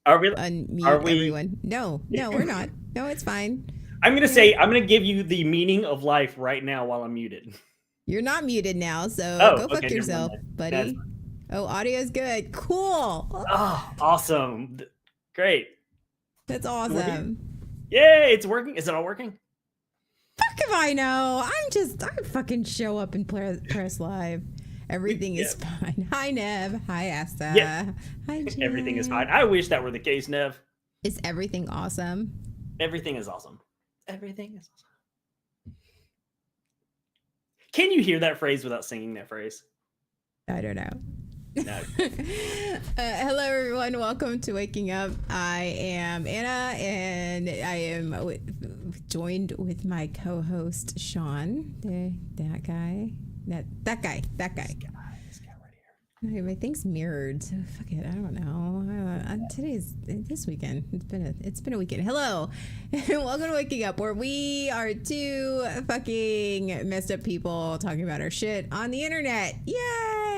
Are we? Are unmute we? everyone. No, we're not. No, it's fine. I'm gonna say I'm gonna give you the meaning of life right now while I'm muted. You're not muted now, so Oh, go okay, fuck never mind yourself, then. That's buddy. fine. Oh, audio's good. Cool. Oh, awesome. Great. That's So we're good. awesome. Yay, it's working. Is it all working? Fuck if I know. I fucking show up and press live. Everything is fine. Hi, Nev. Hi, Asta. Yeah. Hi, Jen. Everything is fine. I wish that were the case, Nev. Is everything awesome? Everything is awesome. Everything is awesome. Can you hear that phrase without singing that phrase? I don't know. No. Hello, everyone. Welcome to Waking Up. I am Anna, and I am joined with my co-host Sean. That guy. This guy right here. Okay, my thing's mirrored, so fuck it. I don't know. This weekend. It's been a weekend. Hello, welcome to Waking Up, where we are two fucking messed up people talking about our shit on the internet. Yay!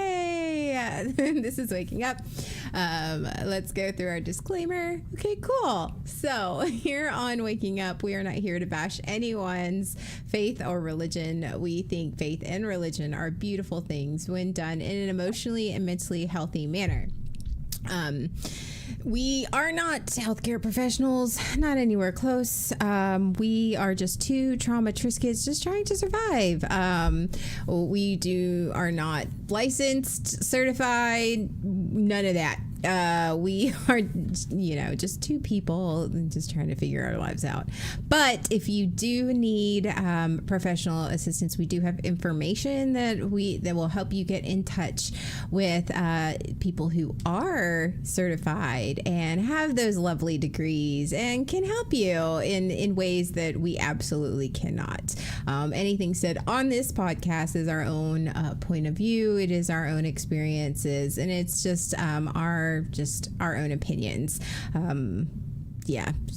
This is Waking Up. Let's go through our disclaimer. Okay, cool. So here on Waking Up, we are not here to bash anyone's faith or religion. We think faith and religion are beautiful things when done in an emotionally and mentally healthy manner. We are not healthcare professionals, not anywhere close. We are just two trauma kids just trying to survive. We are not licensed, certified, none of that. We are, just two people just trying to figure our lives out. But if you do need professional assistance, we do have information that will help you get in touch with people who are certified and have those lovely degrees and can help you in ways that we absolutely cannot. Anything said on this podcast is our own point of view. It is our own experiences, and it's just our own opinions.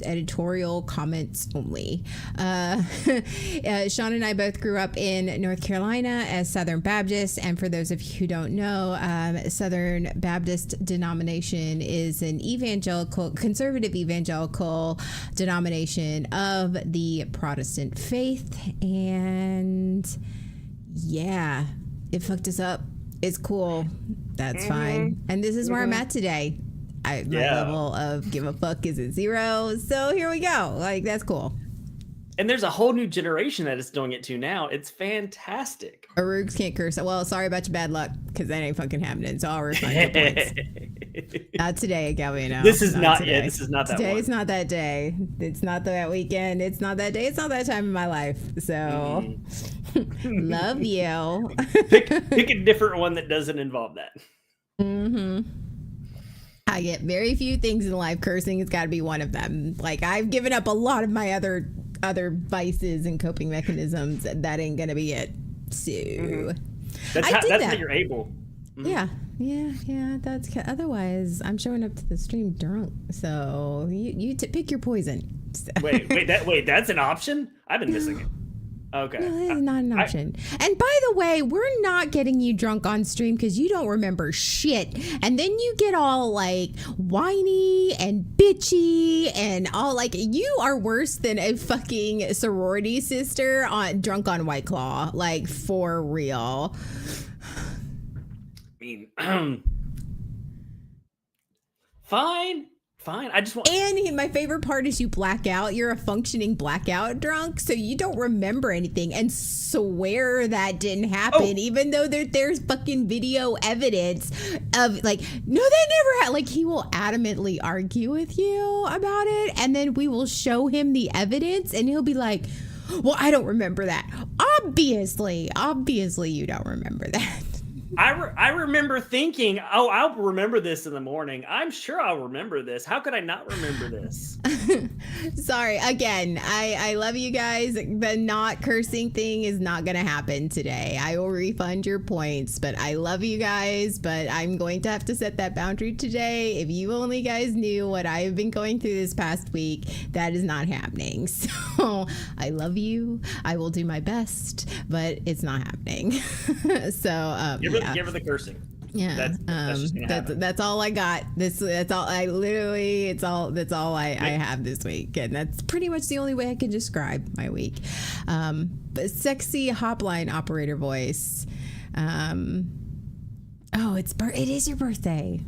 Editorial comments only. Sean and I both grew up in North Carolina as Southern Baptists, and for those of you who don't know, Southern Baptist denomination is an conservative evangelical denomination of the Protestant faith, and yeah, it fucked us up. It's cool. That's fine. And this is where I'm at today. My level of give a fuck is at 0. So here we go. Like, that's cool. And there's a whole new generation that is doing it too now. It's fantastic. Arugs can't curse. Well, sorry about your bad luck, because that ain't fucking happening. So I'll refund your points. Not today, Galvino. This is not yet. This is not that Today's one. not that day. It's not that weekend. It's not that day. It's not that time in my life. So love you. pick a different one that doesn't involve that. I get very few things in life. Cursing has got to be one of them. Like, I've given up a lot of my other vices and coping mechanisms. That ain't gonna be it. So That's how you're able. Yeah. That's otherwise I'm showing up to the stream drunk. So you pick your poison. So. Wait, that's an option? I've been missing it. Okay. No, that is not an option. And by the way, we're not getting you drunk on stream because you don't remember shit. And then you get all like whiny and bitchy and all like, you are worse than a fucking sorority sister drunk on White Claw. Like, for real. I mean, fine. I just want. And my favorite part is you black out. You're a functioning blackout drunk, so you don't remember anything and swear that didn't happen, even though there's fucking video evidence of like, no, that never happened. Like, he will adamantly argue with you about it, and then we will show him the evidence, and he'll be like, well, I don't remember that. Obviously, you don't remember that. I remember thinking, I'll remember this in the morning. I'm sure I'll remember this. How could I not remember this? Sorry. Again, I love you guys. The not cursing thing is not going to happen today. I will refund your points, but I love you guys. But I'm going to have to set that boundary today. If you only guys knew what I've been going through this past week, that is not happening. So I love you. I will do my best, but it's not happening. So give her the cursing. Yeah, That's just gonna happen. that's all I got. That's all I literally. That's all I have this week, and that's pretty much the only way I can describe my week. But sexy hotline operator voice. Oh, it is your birthday.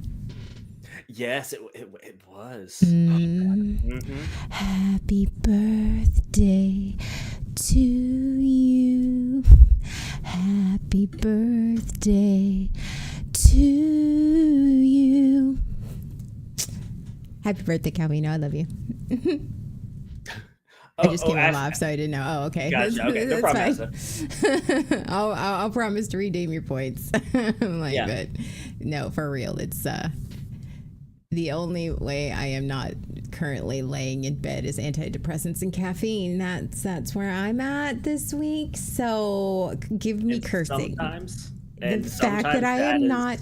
Yes, it was. Happy birthday to you. Happy birthday to you. Happy birthday, Calvino. I love you. I just came on live, so I didn't know. Oh, okay. Gotcha. Okay, no problem. Fine. I'll promise to redeem your points. I'm like, but no, for real. It's the only way I am not currently laying in bed is antidepressants and caffeine. That's where I'm at this week. So give me cursing. The fact that I am not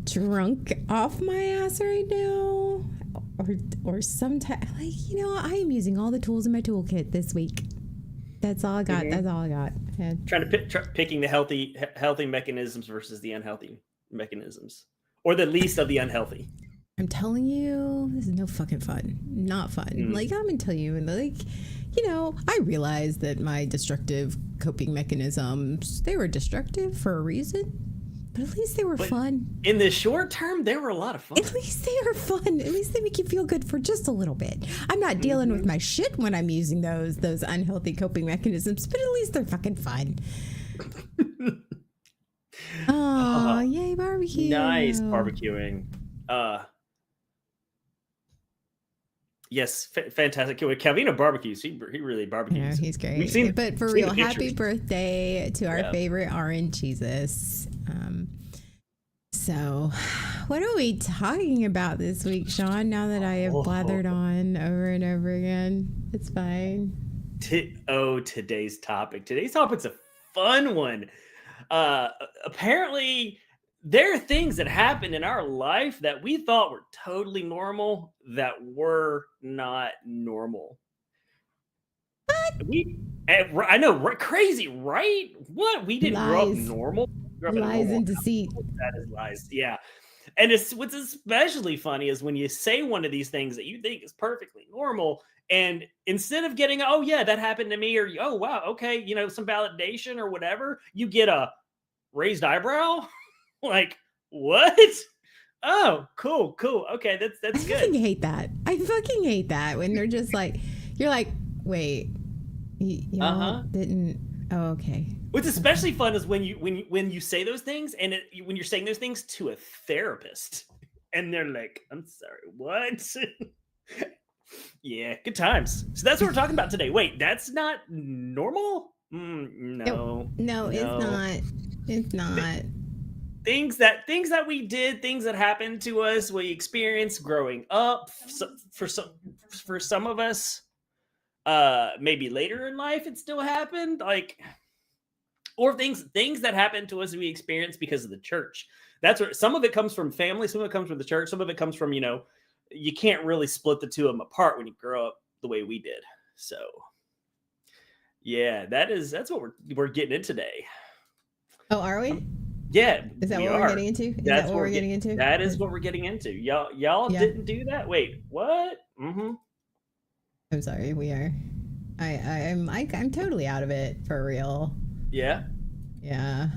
drunk off my ass right now, or sometimes, like, I am using all the tools in my toolkit this week. That's all I got. That's all I got. Yeah. Trying to picking the healthy mechanisms versus the unhealthy mechanisms, or the least of the unhealthy. I'm telling you, this is no fucking fun. Not fun. Like, I'm gonna tell you, and like, I realized that my destructive coping mechanisms, they were destructive for a reason, but at least they were fun. In the short term, they were a lot of fun. At least they are fun. At least they make you feel good for just a little bit. I'm not dealing with my shit when I'm using those unhealthy coping mechanisms, but at least they're fucking fun. Oh, yay, barbecue. Nice barbecuing. Yes, fantastic. Calvino barbecues. He really barbecues. Yeah, he's great. But for real, happy birthday to our favorite orange Jesus. So, what are we talking about this week, Sean? Now that I have blathered on over and over again, it's fine. Today's topic. Today's topic's a fun one. Apparently, there are things that happened in our life that we thought were totally normal that were not normal. What? I know, crazy, right? What? We didn't grow up normal. Lies and deceit. That is lies. Yeah. And what's especially funny is when you say one of these things that you think is perfectly normal, and instead of getting, oh yeah, that happened to me, or oh wow, okay, some validation or whatever, you get a raised eyebrow. Like, what? Oh, cool. Okay, that's good. I fucking hate that. I fucking hate that when they're just like, you're like, wait, y'all didn't. Oh, okay. What's especially fun is when you say those things, and when you're saying those things to a therapist, and they're like, "I'm sorry, what?" Yeah, good times. So that's what we're talking about today. Wait, that's not normal? No, it's not. It's not. Things that we did, things that happened to us, we experienced growing up. For some of us, maybe later in life, it still happened. Like, or things that happened to us we experienced because of the church. That's where some of it comes from family, some of it comes from the church, some of it comes from you can't really split the two of them apart when you grow up the way we did. So, yeah, that's what we're getting into today. Oh, are we? Yeah. Is that what we're getting into? That is what we're getting into. Y'all didn't do that? Wait, what? I'm sorry, we are. I'm totally out of it, for real. Yeah? Yeah.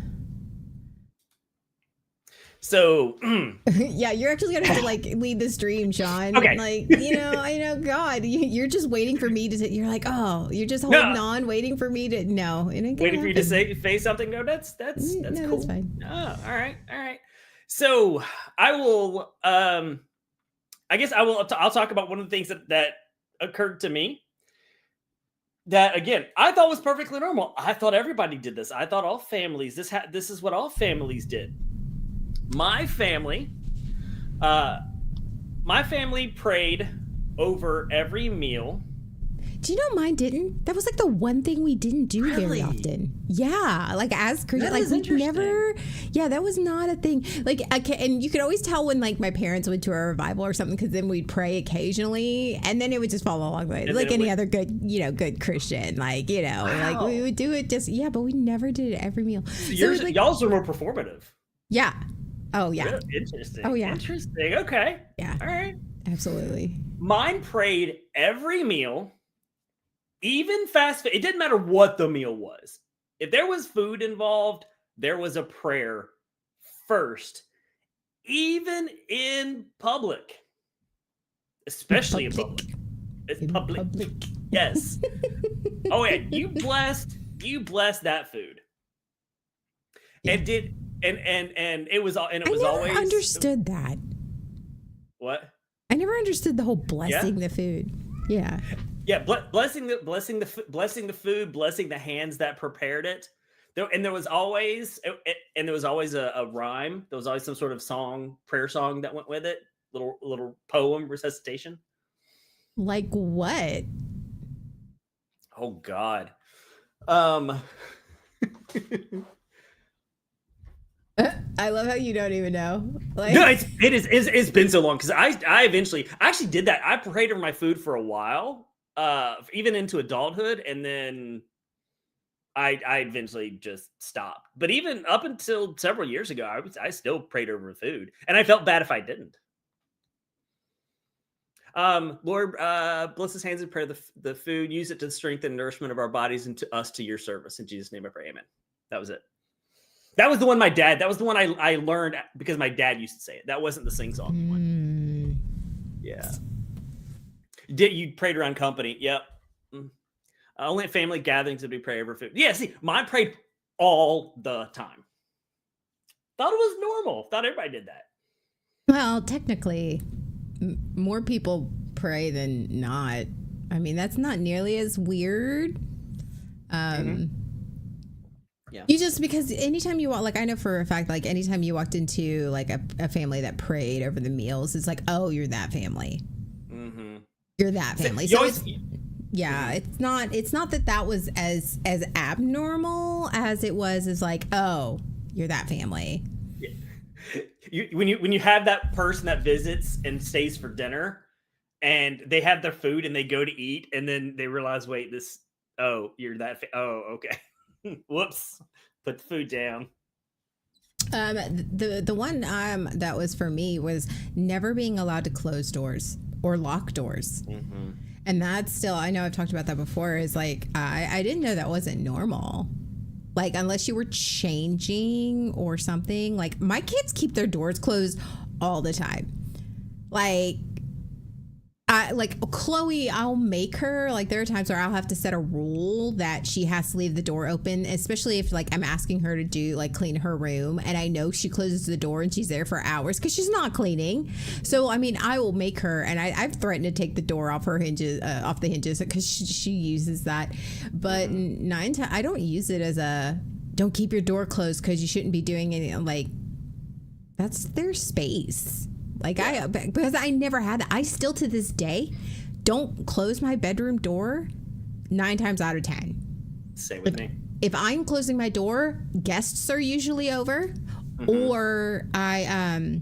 So yeah, you're actually gonna have to lead the stream, Sean. Okay. I know, God, you're just waiting for me to. You're like, oh, you're just holding on, waiting for me to. No, waiting for you to say something. No, that's cool. That's fine. Oh, all right. So I will. I guess I will. I'll talk about one of the things that occurred to me. That again, I thought was perfectly normal. I thought everybody did this. I thought all families. This is what all families did. My family prayed over every meal. Do you know mine didn't? That was the one thing we didn't do very often. Yeah, as Christians, we never. Yeah, that was not a thing. And you could always tell when my parents went to a revival or something, because then we'd pray occasionally, and then it would just follow along the way, like any other good Christian. Wow. We would do it but we never did it every meal. So y'all's are more performative. Yeah. Oh yeah. Really interesting. Oh yeah. Interesting. Okay. Yeah. All right. Absolutely. Mine prayed every meal, even fast food. It didn't matter what the meal was. If there was food involved, there was a prayer first, even in public, especially in Public. public. It's In public. public. Yes. Oh yeah, you blessed that food. Yeah. And did and it was I never always understood that. what? I never understood the whole blessing the food. Yeah. Yeah, blessing the food, blessing the hands that prepared it. There was always a rhyme. There was always some sort of prayer song that went with it. Little poem resuscitation. Like what? Oh God. Um I love how you don't even know. Like, No, it's been so long because I actually did that. I prayed over my food for a while, even into adulthood, and then I eventually just stopped. But even up until several years ago, I still prayed over food, and I felt bad if I didn't. Lord, bless his hands and pray the food. Use it to strengthen and nourishment of our bodies and to us to your service. In Jesus' name I pray, amen. That was it. That was the one that was the one I learned because my dad used to say it. That wasn't the sing song one. Yeah. You prayed around company. Yep. Only at family gatherings did we pray over food. Yeah, see, mine prayed all the time. Thought it was normal. Thought everybody did that. Well, technically, more people pray than not. I mean, that's not nearly as weird. Yeah. You just, because anytime you walk, like, I know for a fact, like, anytime you walked into like a family that prayed over the meals, it's like, oh, you're that family. Mm-hmm. You're that family. So yeah, it's not that was as abnormal as it was as like, oh, you're that family. Yeah. When you have that person that visits and stays for dinner, and they have their food and they go to eat, and then they realize, wait, you're that. Oh, okay. Whoops. Put the food down. The one that was for me was never being allowed to close doors or lock doors. Mm-hmm. And that's still, I know I've talked about that before, is like, I didn't know that wasn't normal. Like, unless you were changing or something. Like, my kids keep their doors closed all the time. Like Chloe, I'll make her, like, there are times where I'll have to set a rule that she has to leave the door open, especially if, like, I'm asking her to do, like, clean her room, and I know she closes the door and she's there for hours because she's not cleaning. So, I mean, I will make her, and I've threatened to take the door off her hinges, off the hinges, because she uses that. But I don't use it as a, don't keep your door closed because you shouldn't be doing anything. Like, that's their space. Like, because I never had that. I still to this day don't close my bedroom door 9 times out of 10. Stay with me. If I'm closing my door, guests are usually over, or I'm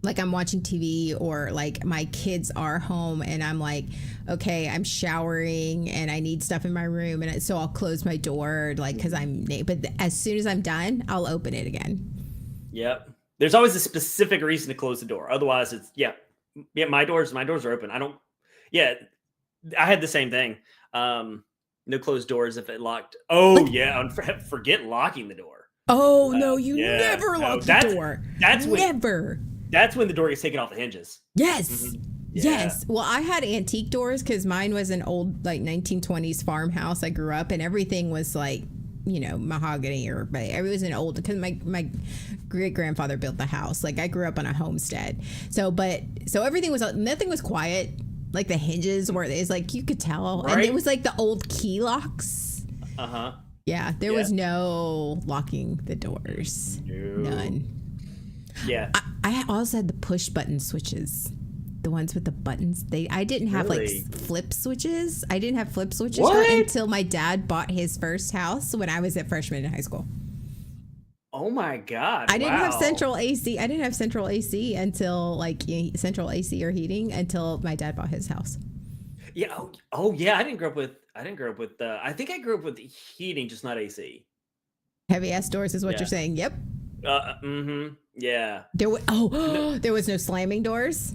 watching TV, or like my kids are home and I'm like, okay, I'm showering and I need stuff in my room, and so I'll close my door, like, because but as soon as I'm done, I'll open it again. Yep. There's always a specific reason to close the door. Otherwise, it's my doors are open. I had the same thing. No closed doors if it locked. Oh, forget locking the door. Oh, no, you never lock the door. That's when the door gets taken off the hinges. Yes. Mm-hmm. Yeah. Yes. Well, I had antique doors because mine was an old, like, 1920s farmhouse I grew up, and everything was like, mahogany, but it was an old, because my great grandfather built the house. Like, I grew up on a homestead. So everything was, nothing was quiet. Like, the hinges were, it's like, you could tell. Right? And it was like the old key locks. Uh-huh. Yeah. There was no locking the doors. No. None. Yeah. I also had the push button switches. The ones with the buttons. I didn't have like flip switches. I didn't have flip switches until my dad bought his first house when I was a freshman in high school. Oh my God. I didn't have central AC. I didn't have central AC until central AC or heating until my dad bought his house. Yeah. Oh yeah. I think I grew up with heating, just not AC. Heavy ass doors is what you're saying. Yep. Yeah. There was no slamming doors.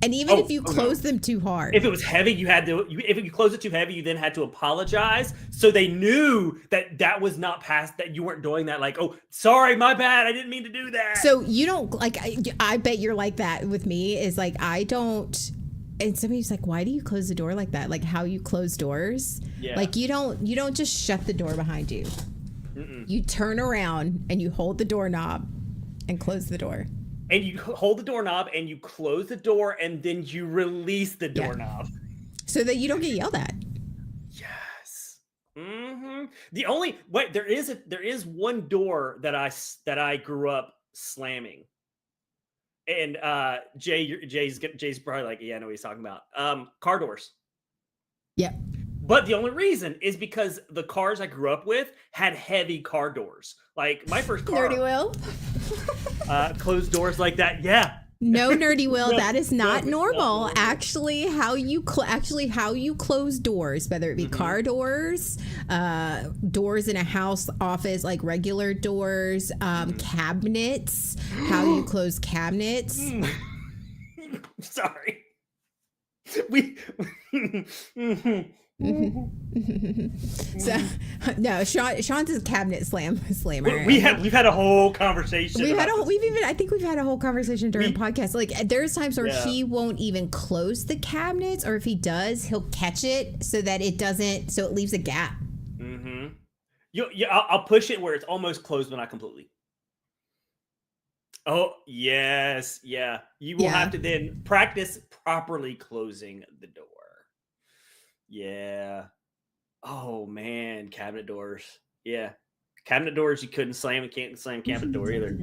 And even if you close them too hard. If it was heavy, if you close it too heavy, you then had to apologize. So they knew that was not past, that you weren't doing that. Like, oh, sorry, my bad. I didn't mean to do that. So you don't like, I bet you're like that with me is like, I don't. And somebody's like, why do you close the door like that? Like how you close doors. Yeah. Like you don't just shut the door behind you. You turn around and you hold the doorknob and close the door. And you hold the doorknob and you close the door and then you release the doorknob. So that you don't get yelled at. Yes. There is one door that I grew up slamming. And Jay's probably like, yeah, I know what he's talking about. Car doors. Yeah. But the only reason is because the cars I grew up with had heavy car doors. Like my first car. Nerdy Will. Closed doors like that. Yeah. No, Nerdy Will, that is not normal. Actually, how you close doors, whether it be car doors, doors in a house, office, like regular doors, cabinets, how you close cabinets. Sorry. So no, Sean's a cabinet slammer. We've had a whole conversation. I think we've had a whole conversation during podcast. Like there's times where he won't even close the cabinets, or if he does, he'll catch it so that it leaves a gap. I'll push it where it's almost closed, but not completely. Oh yes, yeah. You will have to then practice properly closing the door. Yeah. Oh man, cabinet doors. Yeah. Cabinet doors you couldn't slam. You can't slam cabinet door either.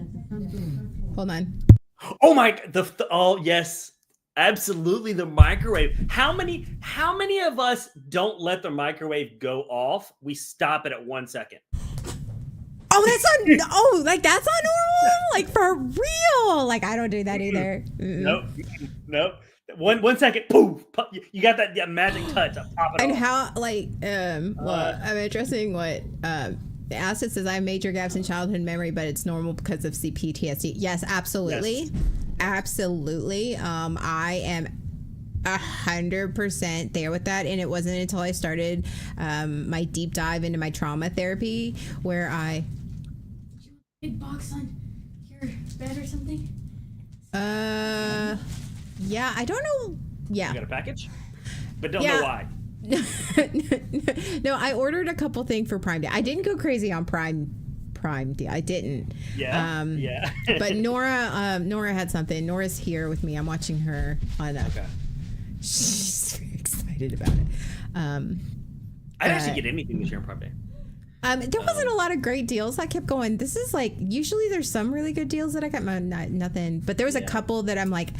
Hold on. Oh my, oh yes. Absolutely, the microwave. How many of us don't let the microwave go off? We stop it at 1 second. Oh, that's not normal. Like for real. Like I don't do that either. Nope. 1 second, poof! You got that magic touch. Pop it and off. How I'm addressing what Acid says. I have major gaps in childhood memory, but it's normal because of PTSD. Yes, absolutely, absolutely. I am 100% there with that, and it wasn't until I started my deep dive into my trauma therapy where I big box on your bed or something. Yeah, I don't know. Yeah. You got a package? But don't know why. No, I ordered a couple things for Prime Day. I didn't go crazy on Prime Day. I didn't. Yeah. But Nora had something. Nora's here with me. I'm watching her on Okay. She's very excited about it. I didn't actually get anything this year on Prime Day. There wasn't a lot of great deals. I kept going, this is like, usually there's some really good deals that I got. Nothing. But there was a couple that I'm like,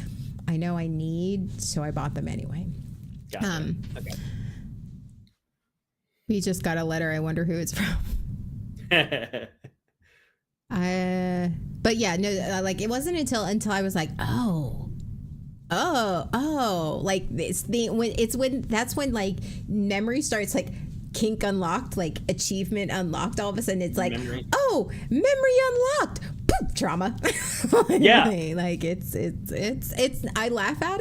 I know I need, so I bought them anyway. Gotcha. Okay. We just got a letter. I wonder who it's from. But yeah, no, like it wasn't until I was like, oh, like that's when like memory starts like kink unlocked, like achievement unlocked. All of a sudden, it's like, memory unlocked. Boop, trauma. Yeah, like it's. I laugh at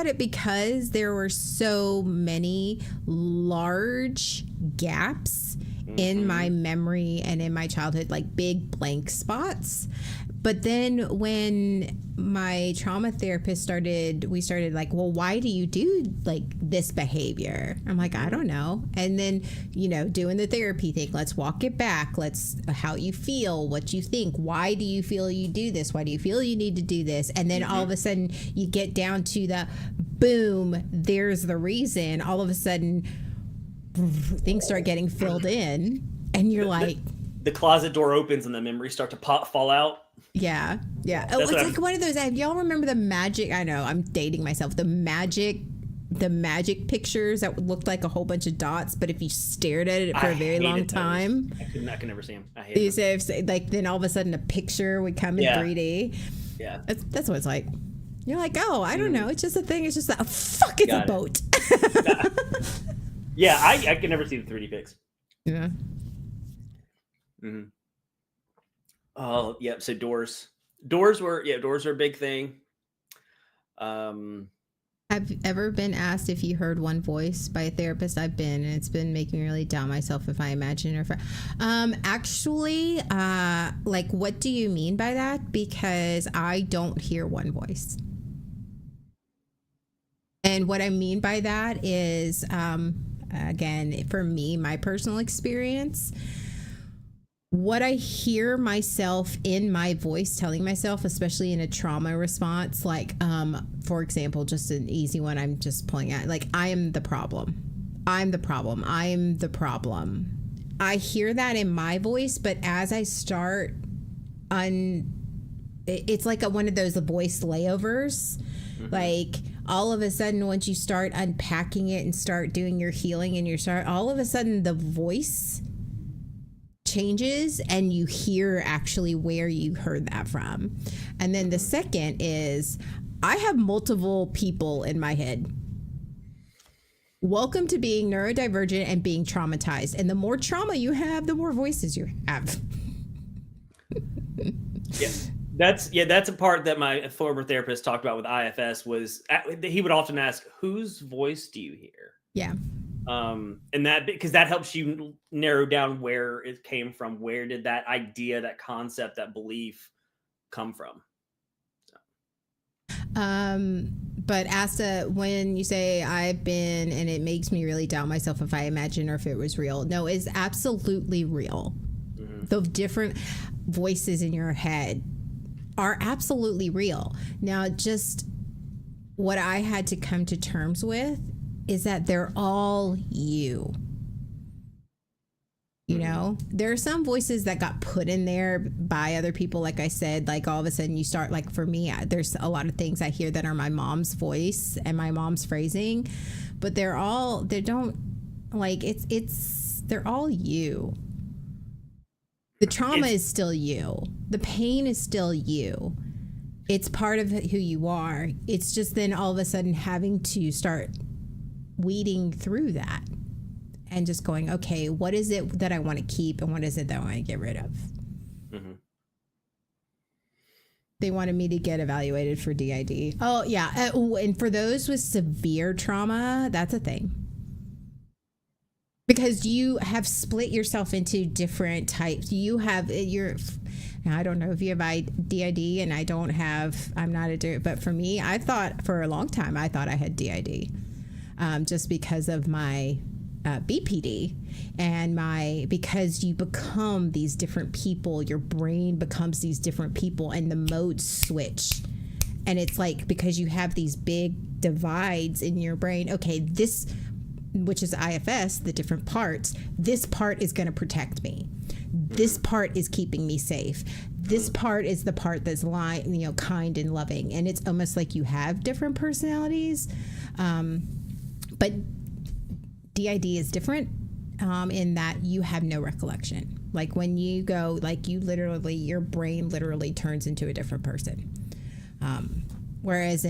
it because there were so many large gaps in my memory and in my childhood, like big blank spots. But then when my trauma therapist we started like, well, why do you do like this behavior? I'm like, I don't know. And then, doing the therapy thing, let's walk it back. How you feel, what you think. Why do you feel you do this? Why do you feel you need to do this? And then all of a sudden you get down to the boom, there's the reason. All of a sudden things start getting filled in and you're like, the closet door opens and the memories start to fall out. Yeah. Oh, it's like one of those. Y'all remember the magic? I know I'm dating myself. The magic pictures that looked like a whole bunch of dots, but if you stared at it for a very long time, I can never see them. I hate them. Like then all of a sudden a picture would come in 3D. Yeah, that's what it's like. You're like, oh, I don't know. It's just a thing. It's just that. Fuck, it's a boat. Yeah, I can never see the 3D pics. Yeah. Oh, yep. So doors. Doors were a big thing. Have you ever been asked if you heard one voice by a therapist? I've been, and it's been making me really doubt myself if I imagine or if actually, like, what do you mean by that? Because I don't hear one voice. And what I mean by that is, again, for me, my personal experience, what I hear myself in my voice telling myself, especially in a trauma response, like, for example, just an easy one I'm just pulling out, like, I am the problem. I'm the problem. I'm the problem. I hear that in my voice, but as I start it's like one of those voice layovers. Like, all of a sudden, once you start unpacking it and start doing your healing and all of a sudden the voice changes and you hear actually where you heard that from. And then the second is, I have multiple people in my head. Welcome to being neurodivergent and being traumatized. And the more trauma you have, the more voices you have. That's a part that my former therapist talked about with IFS was he would often ask, whose voice do you hear? Yeah. And that, because that helps you narrow down where it came from. Where did that idea, that concept, that belief come from? But Asta, when you say I've been, and it makes me really doubt myself if I imagine or if it was real. No, it's absolutely real. The different voices in your head are absolutely real. Now, just what I had to come to terms with is that they're all you. You know, there are some voices that got put in there by other people. Like I said, like all of a sudden you start, like for me, there's a lot of things I hear that are my mom's voice and my mom's phrasing, but they're all you. The trauma is still you. The pain is still you. It's part of who you are. It's just then all of a sudden having to start weeding through that and just going, okay, what is it that I want to keep and what is it that I want to get rid of? They wanted me to get evaluated for DID. Oh, yeah. And for those with severe trauma, that's a thing. Because you have split yourself into different types. You have now I don't know if you have DID, and I'm not a, but for me, I thought for a long time, I thought I had DID, just because of my BPD and because you become these different people, your brain becomes these different people and the modes switch. And it's like, because you have these big divides in your brain, okay, this, which is IFS, the different parts, this part is going to protect me. This part is keeping me safe. This part is the part that's kind and loving. And it's almost like you have different personalities. But DID is different in that you have no recollection. Like when you go, like your brain literally turns into a different person. Whereas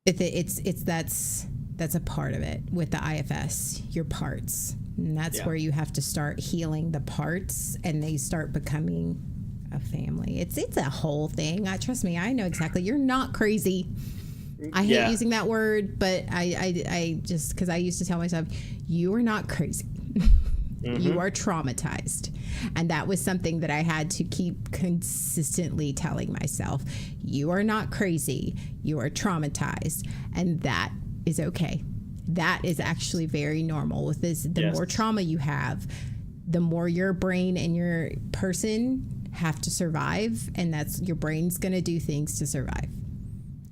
that's a part of it with the IFS, your parts. And that's where you have to start healing the parts and they start becoming a family. It's a whole thing. Trust me, I know exactly. You're not crazy. I hate using that word, but I just, because I used to tell myself, you are not crazy. You are traumatized. And that was something that I had to keep consistently telling myself. You are not crazy. You are traumatized. And that is okay. That is actually very normal with this. The more trauma you have, the more your brain and your person have to survive. And that's, your brain's going to do things to survive.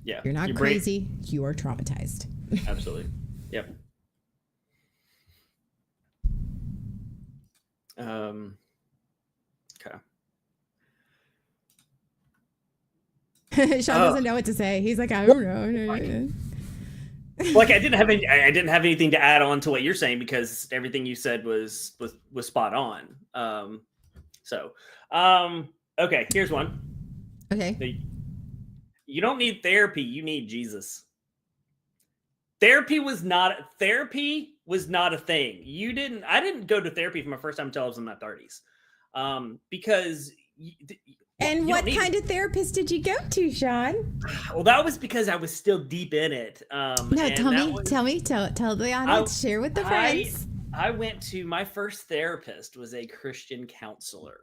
Yeah. You're not crazy. You are traumatized. Absolutely. Yep. Okay. Sean doesn't know what to say. He's like, I don't know. Like I didn't have anything to add on to what you're saying because everything you said was spot on. Okay, here's one. Okay. You don't need therapy, you need Jesus. Therapy was not a thing. I didn't go to therapy for my first time until I was in my 30s. Because And You what don't need kind of therapist did you go to, Sean? Well, that was because I was still deep in it. No, And tell that me, was, tell the audience, share with the I friends. I went to my first therapist was a Christian counselor.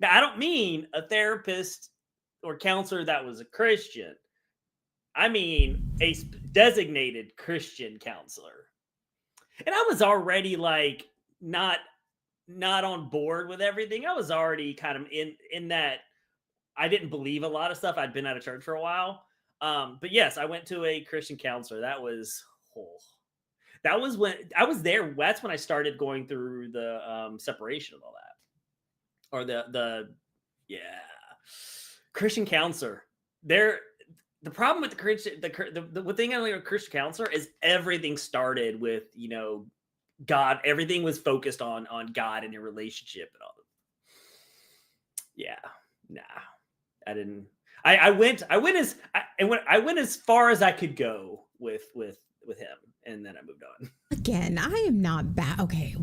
Now, I don't mean a therapist or counselor that was a Christian. I mean a designated Christian counselor. And I was already like not on board with everything. I was already kind of in that I didn't believe a lot of stuff. I'd been out of church for a while. But yes, I went to a Christian counselor. That was when I was there. That's when I started going through the separation of all that, or the yeah, Christian counselor. The problem with the Christian the thing I learned with Christian counselor is everything started with God. Everything was focused on God and your relationship and all. Yeah, nah, I didn't. I went as far as I could go with him, and then I moved on. Again, I am not okay,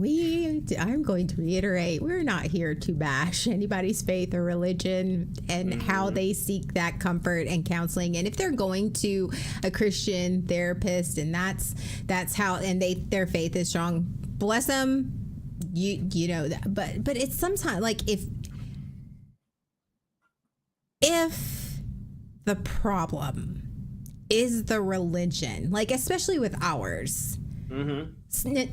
I'm going to reiterate, we're not here to bash anybody's faith or religion and how they seek that comfort and counseling. And if they're going to a Christian therapist and that's how, and their faith is strong, bless them. You know that, but it's sometimes like if the problem is the religion, like especially with ours.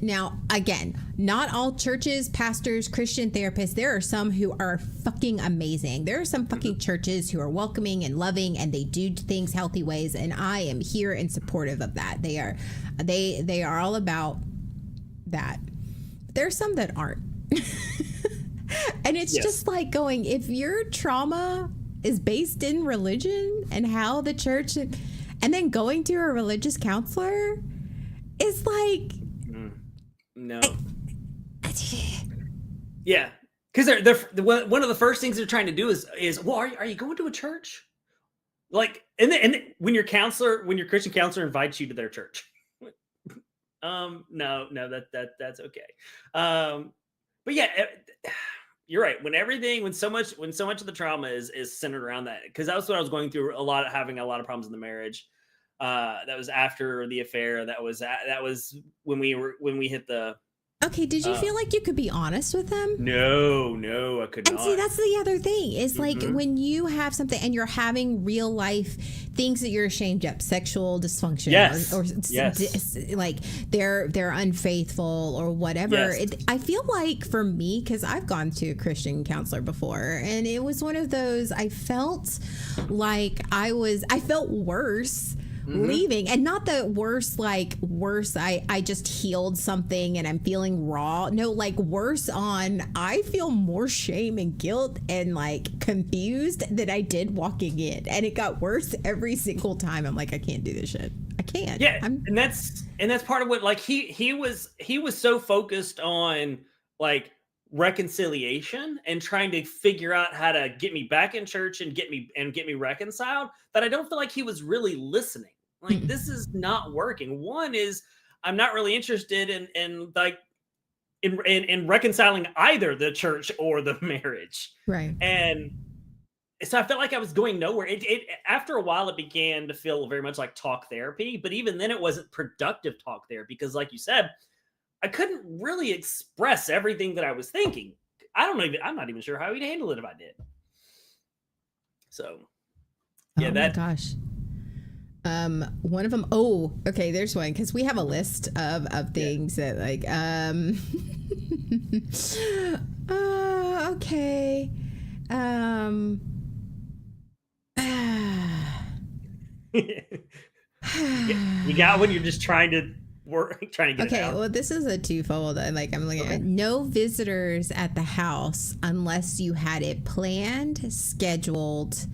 Now, again, not all churches, pastors, Christian therapists, there are some who are fucking amazing. There are some fucking churches who are welcoming and loving and they do things healthy ways, and I am here and supportive of that. They are all about that. There's some that aren't. And it's just like going, if your trauma is based in religion and how the church, and then going to a religious counselor is like, no. Yeah, because they're one of the first things they're trying to do is well, are you going to a church? Like, and when your Christian counselor invites you to their church, no, that's okay. But yeah, you're right. When so much of the trauma is centered around that, because that was what I was going through having a lot of problems in the marriage. That was after the affair. That was when we hit the. Okay, did you feel like you could be honest with them? No, I could not. And see, that's the other thing. Is like when you have something and you're having real life things that you're ashamed of, sexual dysfunction, or like they're unfaithful or whatever. Yes. I feel like for me, because I've gone to a Christian counselor before, and it was one of those. I felt like I felt worse. Leaving, and not the worse I just healed something and I'm feeling raw. No, like worse on I feel more shame and guilt and like confused than I did walking in, and it got worse every single time. I'm like, I can't do this shit. I can't. Yeah, and that's part of what, like, he was so focused on like reconciliation and trying to figure out how to get me back in church and get me reconciled, that I don't feel like he was really listening. Like, this is not working. One is, I'm not really interested in reconciling either the church or the marriage. Right. And so I felt like I was going nowhere. It after a while, it began to feel very much like talk therapy, but even then it wasn't productive talk therapy, because like you said, I couldn't really express everything that I was thinking. I'm not even sure how he'd handle it if I did. So yeah, my gosh. One of them. Oh, okay. There's one, because we have a list of things that like. Okay. You got when you're just trying to get it out. Well, this is a twofold. I'm looking at no visitors at the house unless you had it planned, scheduled.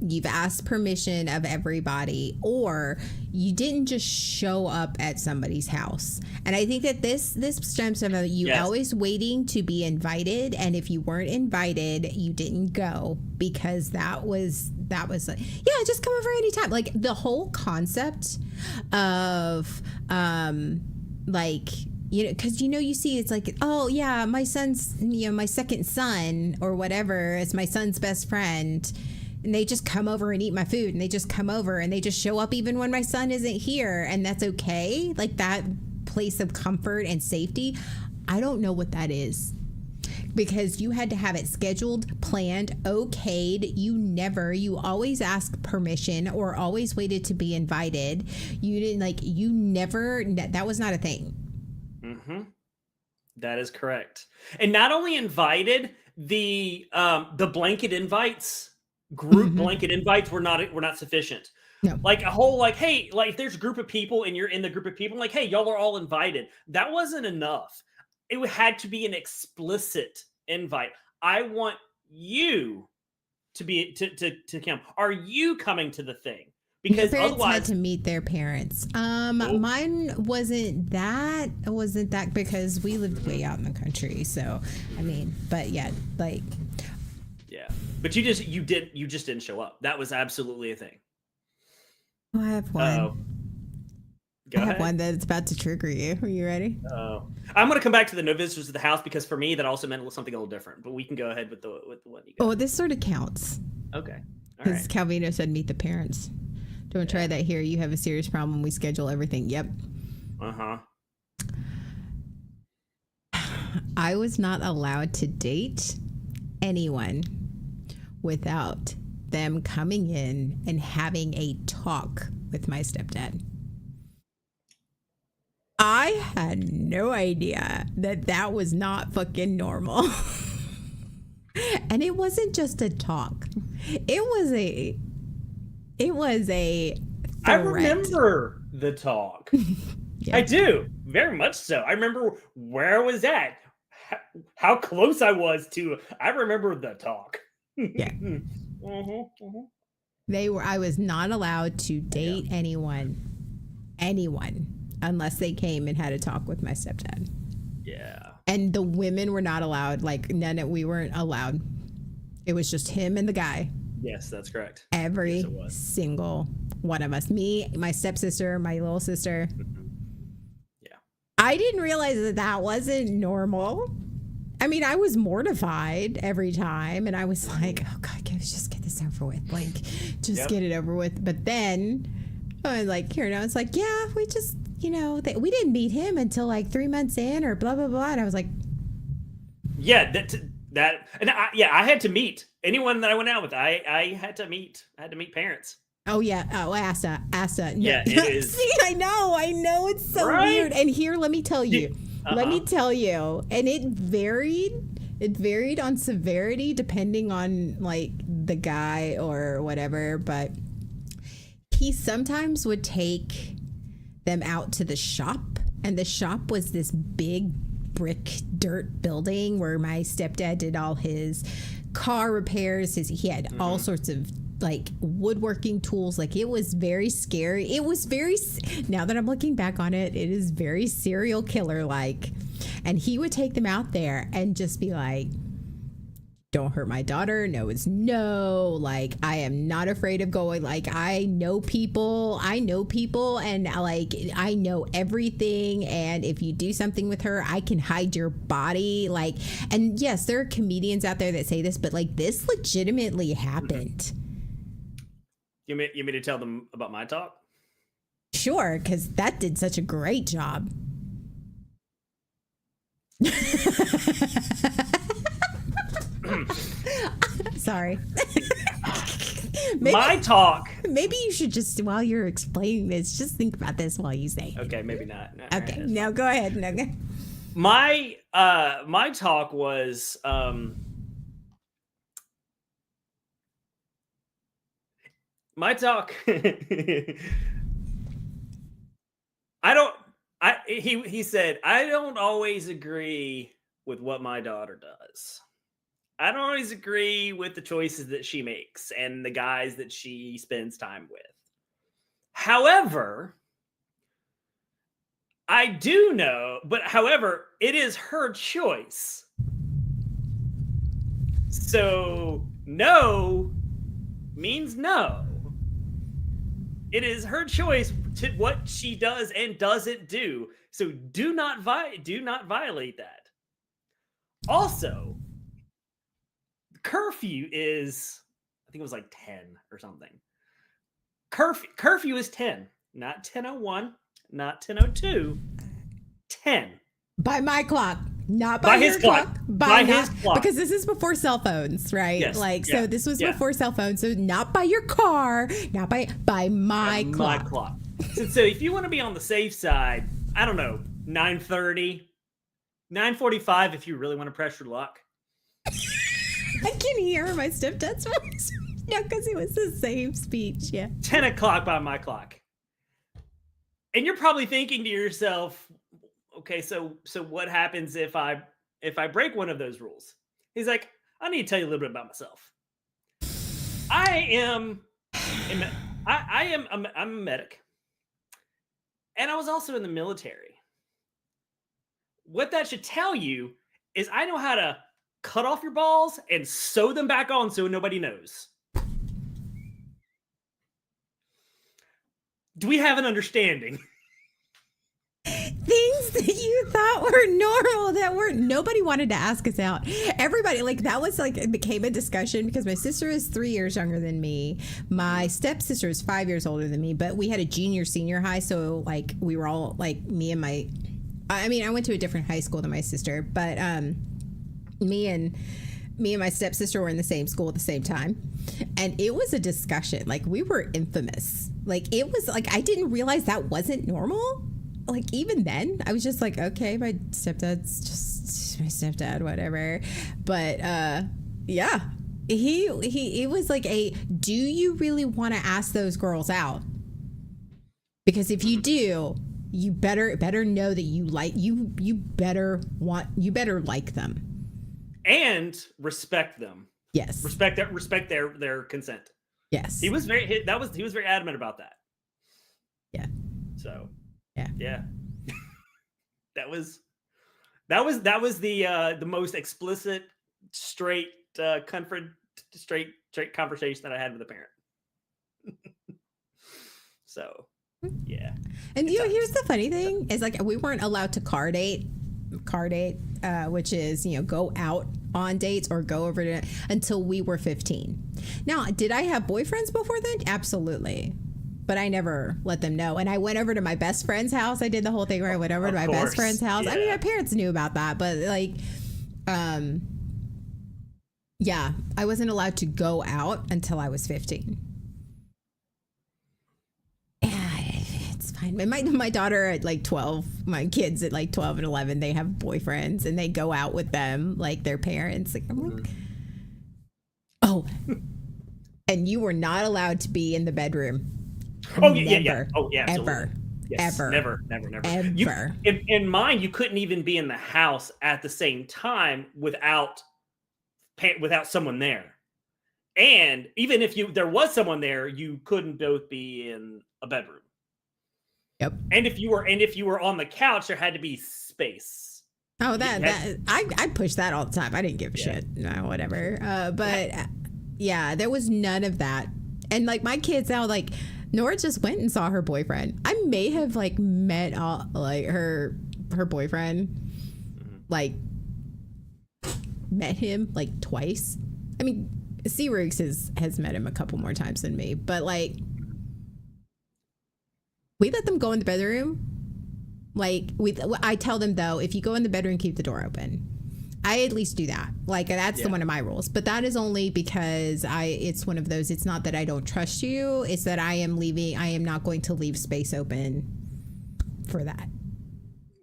You've asked permission of everybody, or you didn't just show up at somebody's house. And I think that this stems from you always waiting to be invited, and if you weren't invited, you didn't go, because that was like, yeah, just come over anytime. Like the whole concept of like you know, because you see it's like, oh yeah, my son's, my second son or whatever, it's my son's best friend, and they just come over and eat my food, and they just come over and they just show up even when my son isn't here, and that's okay. Like that place of comfort and safety, I don't know what that is. Because you had to have it scheduled, planned, okayed. You always asked permission or always waited to be invited. That was not a thing. Mm-hmm. That is correct. And not only invited, the blanket invites, group blanket invites were not sufficient. No. Like a whole, like, hey, like if there's a group of people and you're in the group of people, like, hey, y'all are all invited. That wasn't enough. It had to be an explicit invite. I want you to come. Are you coming to the thing? Because your parents otherwise had to meet their parents. Mine wasn't that because we lived way out in the country. So I mean, but yeah, like yeah. But you just didn't show up. That was absolutely a thing. Oh, I have one. Go I have ahead. one that's about to trigger you. Are you ready? I'm going to come back to the no visitors to the house because for me that also meant something a little different. But we can go ahead with the one you got. Oh, this sort of counts. Okay. All Because right. Calvino said meet the parents. Don't try that here. You have a serious problem. We schedule everything. Yep. Uh-huh. I was not allowed to date anyone without them coming in and having a talk with my stepdad. I had no idea that was not fucking normal. And it wasn't just a talk. It was a I threat. remember the talk. Yeah. I do. Very much so. I remember where I was at. How close I was to. I remember the talk. Yeah. I was not allowed to date anyone, unless they came and had a talk with my stepdad. Yeah. And the women were not allowed. Like we weren't allowed. It was just him and the guy. Yes, that's correct. Every Yes, it was. single one of us. Me, my stepsister, my little sister. Yeah. I didn't realize that wasn't normal. I mean, I was mortified every time, and I was like, "Oh God, let's just get this over with. Like, just get it over with." But then, I was like, "Here now." It's like, "Yeah, we just, we didn't meet him until like 3 months in, or blah blah blah." And I was like, Yeah, I had to meet anyone that I went out with. I had to meet parents. "Oh yeah, Asta. No. Yeah, it is. See, I know, it's so Right? weird." And here, let me tell you. Let me tell you, and it varied on severity depending on like the guy or whatever, but he sometimes would take them out to the shop, and the shop was this big brick dirt building where my stepdad did all his car repairs. He had all sorts of like woodworking tools. Like it was very scary. It was very, now that I'm looking back on it, it is very serial killer like. And he would take them out there and just be like, "Don't hurt my daughter. No is no. Like, I am not afraid of going. Like, I know people, and like, I know everything. And if you do something with her, I can hide your body." Like, and yes, there are comedians out there that say this, but like, this legitimately happened. You mean to tell them about my talk? Sure, because that did such a great job. Sorry. My talk. Maybe you should just, while you're explaining this, just think about this while you say it. Okay, maybe not. No, Okay, alright, now go ahead. No, go. my talk was my talk. He said, "I don't always agree with what my daughter does. I don't always agree with the choices that she makes and the guys that she spends time with. However, I do know, however, it is her choice. So no means no. It is her choice to what she does and doesn't do. So do not violate that. Also, curfew is, I think it was like 10 or something. Curfew is 10, not 10:01, not 10:02, 10. By my clock, not by his your clock. By his clock. Because this is before cell phones, right? Yes. So this was before cell phones. So not by your car, not by my clock. My clock. So if you want to be on the safe side, I don't know, 9:30, 9:45 if you really want to press your luck. I can hear my stepdad's voice. Yeah, because it was the same speech. Yeah. 10 o'clock by my clock. And you're probably thinking to yourself, okay, so what happens if I break one of those rules? He's like, I need to tell you a little bit about myself. I'm a medic. And I was also in the military. What that should tell you is I know how to cut off your balls and sew them back on so nobody knows. Do we have an understanding? Things that you thought were normal that weren't. Nobody wanted to ask us out. Everybody, like, that was like, it became a discussion because my sister is 3 years younger than me. My stepsister is 5 years older than me, but we had a junior senior high. So like we were all like I went to a different high school than my sister, but me and my stepsister were in the same school at the same time. And it was a discussion. Like, we were infamous. Like, it was like, I didn't realize that wasn't normal. Like, even then, I was just like, okay, my stepdad's just my stepdad, whatever. But yeah, he was like do you really want to ask those girls out? Because if you do, you better know that you better like them. And respect them. Yes. Respect their consent. Yes. He was very adamant about that. Yeah. So yeah. that was the most explicit straight conversation that I had with a parent. So yeah. And here's the funny thing is, like, we weren't allowed to car date, which is, go out on dates or go over to until we were 15. Now, did I have boyfriends before then? Absolutely. But I never let them know. And I went over to my best friend's house. I did the whole thing where I went over to my best friend's house. Yeah. I mean, my parents knew about that, but like, yeah, I wasn't allowed to go out until I was 15. My daughter at like 12, my kids at like 12 and 11, they have boyfriends and they go out with them, like their parents. Like, I'm like, oh, and you were not allowed to be in the bedroom. Oh, yeah. Oh, yeah. Ever. Yes, ever. Never. Ever. In mine, you couldn't even be in the house at the same time without someone there. And even if there was someone there, you couldn't both be in a bedroom. Yep. And if you were on the couch, there had to be space. Oh, I push that all the time. I didn't give a shit. No, whatever. But yeah, there was none of that. And like my kids now, like Nora just went and saw her boyfriend. I may have like met like her boyfriend, like met him like twice. I mean, C Riggs has met him a couple more times than me, but like, we let them go in the bedroom. Like, I tell them, though, if you go in the bedroom, keep the door open. I at least do that. Like, that's one of my rules. But that is only because it's one of those, it's not that I don't trust you. It's that I am not going to leave space open for that.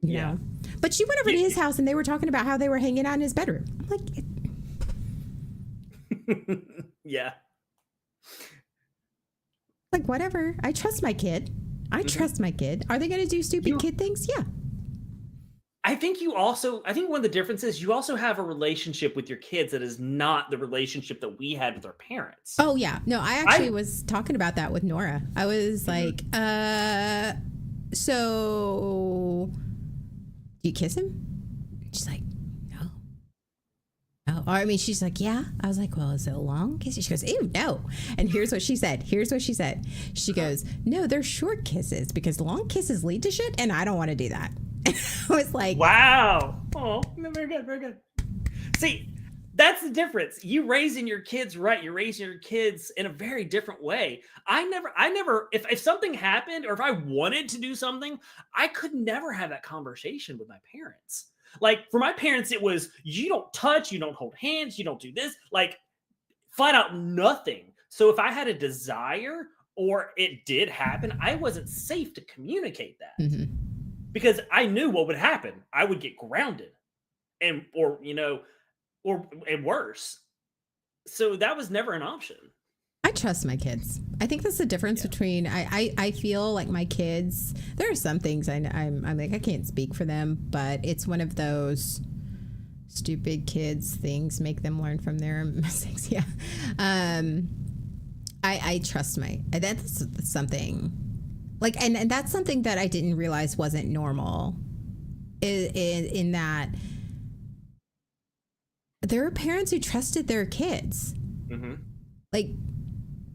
You know? But she went over to his house and they were talking about how they were hanging out in his bedroom. I'm like, yeah. Like, whatever. I trust my kid. Trust my kid. Are they going to do stupid kid things? Yeah. I think one of the differences, you also have a relationship with your kids that is not the relationship that we had with our parents. Oh, yeah. No, I actually was talking about that with Nora. I was like, so do you kiss him? She's like, no. Oh, I mean, she's like, yeah. I was like, well, is it a long kiss? She goes, ew, no. And here's what she said. She goes, no, they're short kisses because long kisses lead to shit, and I don't want to do that. I was like, Wow. Oh, very good, very good. See, that's the difference. You raising your kids right. You're raising your kids in a very different way. I never, if something happened or if I wanted to do something, I could never have that conversation with my parents. Like for my parents, it was you don't touch, you don't hold hands, you don't do this, like flat out nothing. So if I had a desire or it did happen, I wasn't safe to communicate that mhm. because I knew what would happen. I would get grounded and or and worse. So that was never an option. I trust my kids. I think that's the difference Yeah. between I feel like my kids. There are some things I'm like I can't speak for them, but it's one of those stupid kids things. Make them learn from their mistakes. Yeah, I trust my. That's something like and that's something that I didn't realize wasn't normal. In that there are parents who trusted their kids, Mm-hmm. like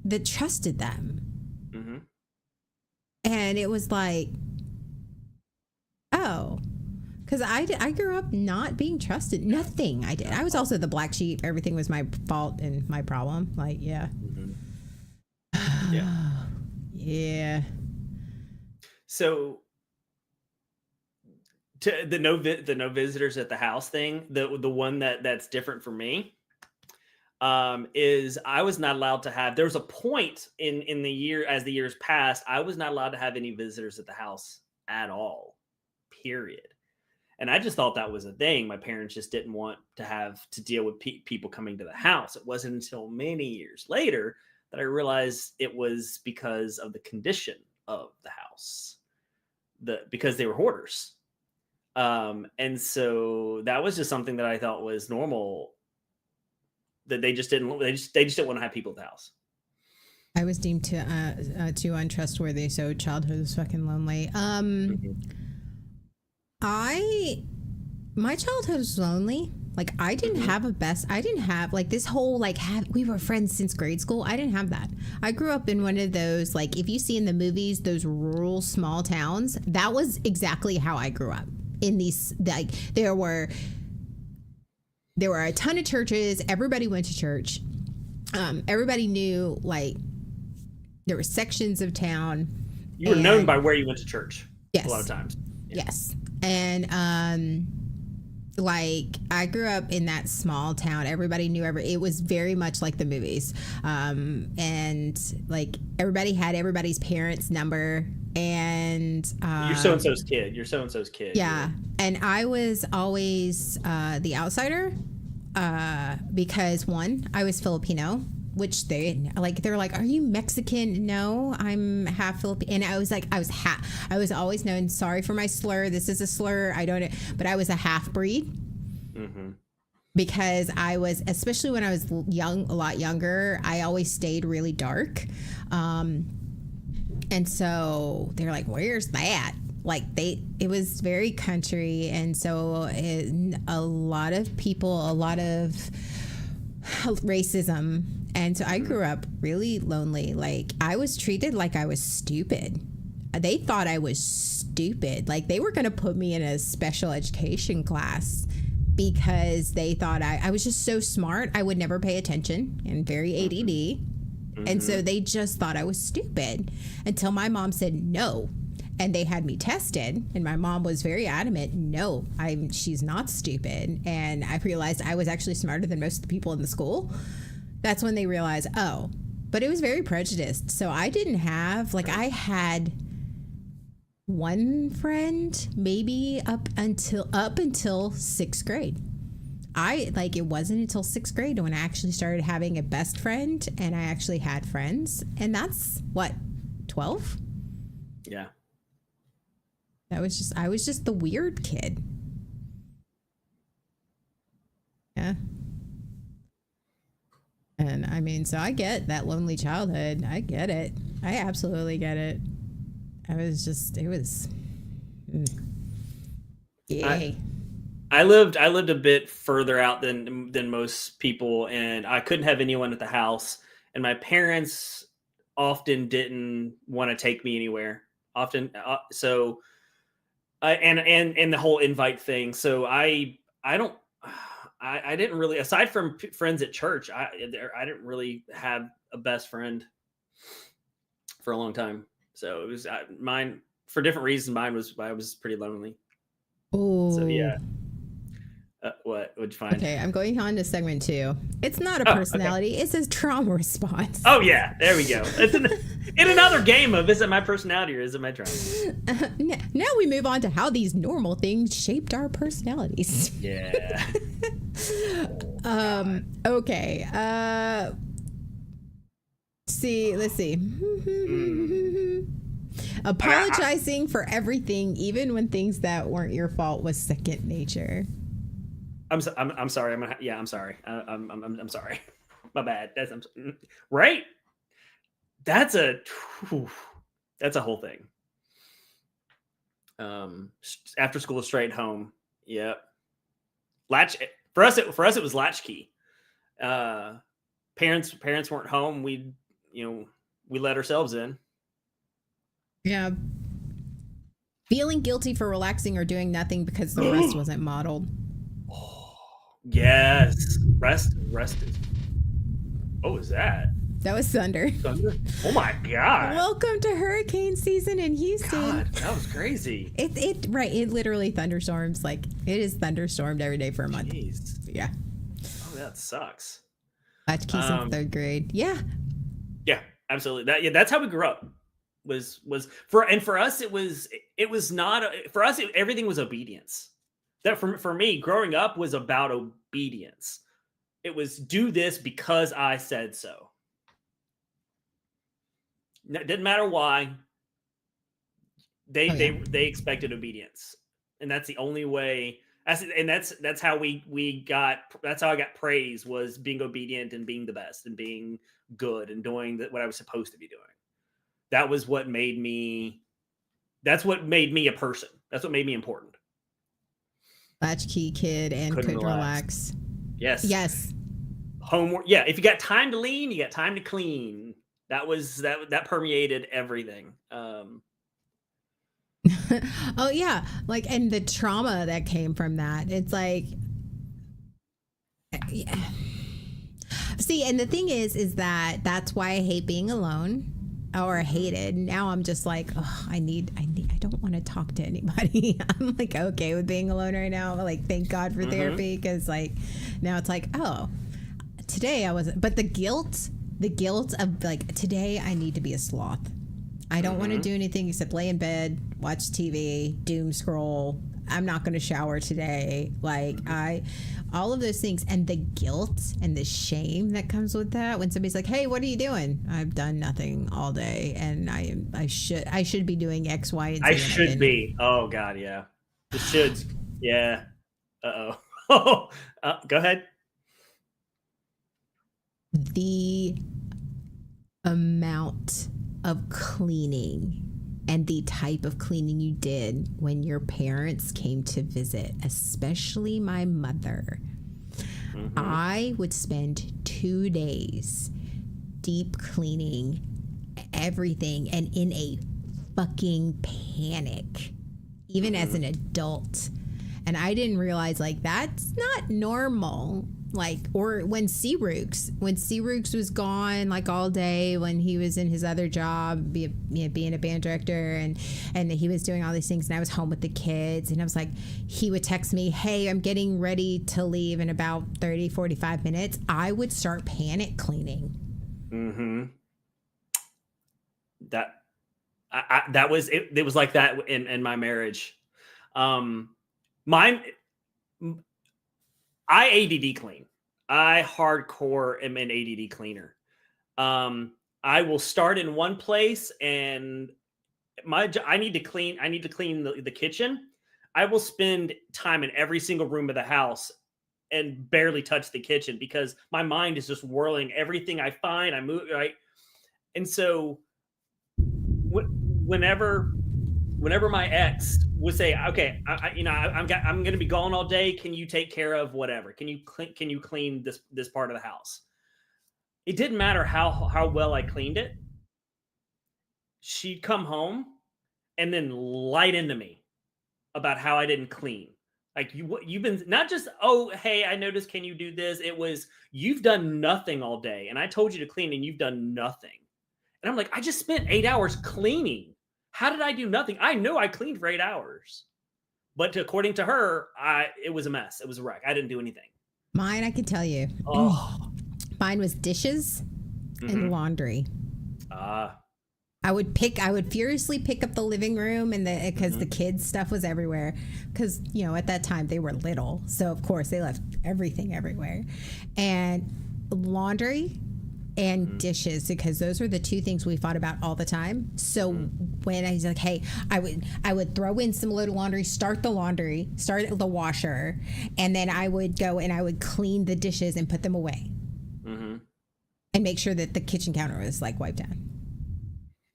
that trusted them. Mm-hmm. And it was like, oh, because I grew up not being trusted. Nothing I did. I was also the black sheep. Everything was my fault and my problem. Like, yeah. Mm-hmm. Yeah. Yeah. So to the no visitors at the house thing, the one that's different for me is I was not allowed to have. There was a point in the year as the years passed, I was not allowed to have any visitors at the house at all. Period. And I just thought that was a thing. My parents just didn't want to have to deal with people coming to the house. It wasn't until many years later that I realized it was because of the condition of the house, because they were hoarders. And so that was just something that I thought was normal. That they just didn't want to have people at the house. I was deemed too untrustworthy, so childhood was fucking lonely. My childhood was lonely. Like I didn't have I didn't have like this whole like we were friends since grade school. I didn't have that. I grew up in one of those, like if you see in the movies, those rural small towns. That was exactly how I grew up. In these, like there were a ton of churches. Everybody went to church. Everybody knew, like there were sections of town. You were known by where you went to church. Yes. A lot of times. Yeah. Yes. And like I grew up in that small town. Everybody knew it was very much like the movies. And like everybody had everybody's parents' number. And you're so and so's kid. You're so and so's kid. Yeah. And I was always the outsider because one, I was Filipino, which they're like, are you Mexican? No, I'm half Filipino. And I was like, I was always known, sorry for my slur. This is a slur. But I was a half breed. Mm-hmm. Because I was, especially when I was a lot younger, I always stayed really dark. And so they're like, where's that? Like it was very country. And so a lot of racism. And so I grew up really lonely. Like I was treated like I was stupid. They thought I was stupid. Like they were going to put me in a special education class because they thought I was just so smart. I would never pay attention and very ADD. Mm-hmm. And so they just thought I was stupid until my mom said no. And they had me tested, and my mom was very adamant, no, she's not stupid. And I realized I was actually smarter than most of the people in the school. That's when they realized, oh, but it was very prejudiced. So I didn't have, like, I had one friend maybe up until sixth grade. It wasn't until sixth grade when I actually started having a best friend, and I actually had friends. And that's what, 12? Yeah. I was just the weird kid. Yeah. And I mean, so I get that lonely childhood. I get it. I absolutely get it. Yay. I lived a bit further out than most people, and I couldn't have anyone at the house. And my parents often didn't want to take me anywhere. And the whole invite thing. So I don't I didn't really, aside from friends at church, I didn't really have a best friend for a long time. So it was mine for different reasons. Mine was I was pretty lonely. So Oh. yeah. What'd you find? Okay, I'm going on to segment 2. It's not a Oh, okay. personality, it's a trauma response. Oh yeah, there we go. It's in another game of is it my personality or is it my trauma? Now we move on to how these normal things shaped our personalities. Yeah. Okay. Let's see. Apologizing for everything, even when things that weren't your fault, was second nature. I'm sorry. I'm sorry. I'm sorry. My bad. Right. That's a whole thing. After school, straight home. Yep. For us. It was latchkey. Parents weren't home. We let ourselves in. Yeah. Feeling guilty for relaxing or doing nothing because the rest wasn't modeled. Yes. Rest is. What was that? That was thunder. Thunder? Oh my god. Welcome to hurricane season in Houston. God, that was crazy. It literally thunderstorms. Like, it is thunderstormed every day for a month. Jeez. Yeah. Oh, that sucks. Latchkey since 3rd grade. Yeah. Yeah, absolutely. That's how we grew up. Was for us it was not for us everything was obedience. That for me growing up was about obedience. It was do this because I said so. It didn't matter why. They expected obedience, and that's the only way. That's how that's how I got praise, was being obedient and being the best and being good and doing what I was supposed to be doing. That was what made me. That's what made me a person. That's what made me important. Latchkey kid and Couldn't could relax. Yes. Homework. Yeah. If you got time to lean, you got time to clean. That permeated everything. Oh yeah. Like, and the trauma that came from that. It's like, yeah. See, and the thing is that that's why I hate being alone. Or hated. Now I'm just like, oh, I don't want to talk to anybody. I'm like okay with being alone right now. Like, thank God for therapy, because like now it's like, oh, today I wasn't. But the guilt of like, today I need to be a sloth. I don't want to do anything except lay in bed, watch TV, doom scroll. I'm not going to shower today. Like, all of those things, and the guilt and the shame that comes with that when somebody's like, hey, what are you doing? I've done nothing all day, and I should be doing X, Y, and Z. I should be. Oh God, yeah. The shoulds. Yeah. Uh-oh. Go ahead. The amount of cleaning and the type of cleaning you did when your parents came to visit, especially my mother. I would spend 2 days deep cleaning everything and in a fucking panic, even as an adult. And I didn't realize, like, that's not normal. Like, or when Searooks was gone, like, all day, when he was in his other job, being a band director, and he was doing all these things, and I was home with the kids, and I was like, he would text me, hey, I'm getting ready to leave in about 30, 45 minutes. I would start panic cleaning. That was it. It was like that in my marriage. I ADD clean. I hardcore am an ADD cleaner. I will start in one place, and I need to clean the kitchen. I will spend time in every single room of the house and barely touch the kitchen because my mind is just whirling. Everything I find, I move, right? And so whenever my ex would say, okay, I'm going to be gone all day. Can you take care of whatever? Can you clean this part of the house? It didn't matter how well I cleaned it. She'd come home and then light into me. about how I didn't clean. Like you've been not just, oh, hey, I noticed, can you do this? It was, you've done nothing all day. And I told you to clean and you've done nothing. And I'm like, I just spent 8 hours cleaning. How did I do nothing? I know I cleaned for 8 hours. But according to her, it was a mess. It was a wreck. I didn't do anything. Mine, I can tell you. Oh. Mine was dishes and laundry. I would furiously pick up the living room because the kids' stuff was everywhere. Because, at that time they were little. So, of course, they left everything everywhere. And laundry and dishes, because those are the two things we fought about all the time. So when I was like, hey, I would throw in some load of laundry, start the washer, and then I would go and I would clean the dishes and put them away. And make sure that the kitchen counter was like wiped down.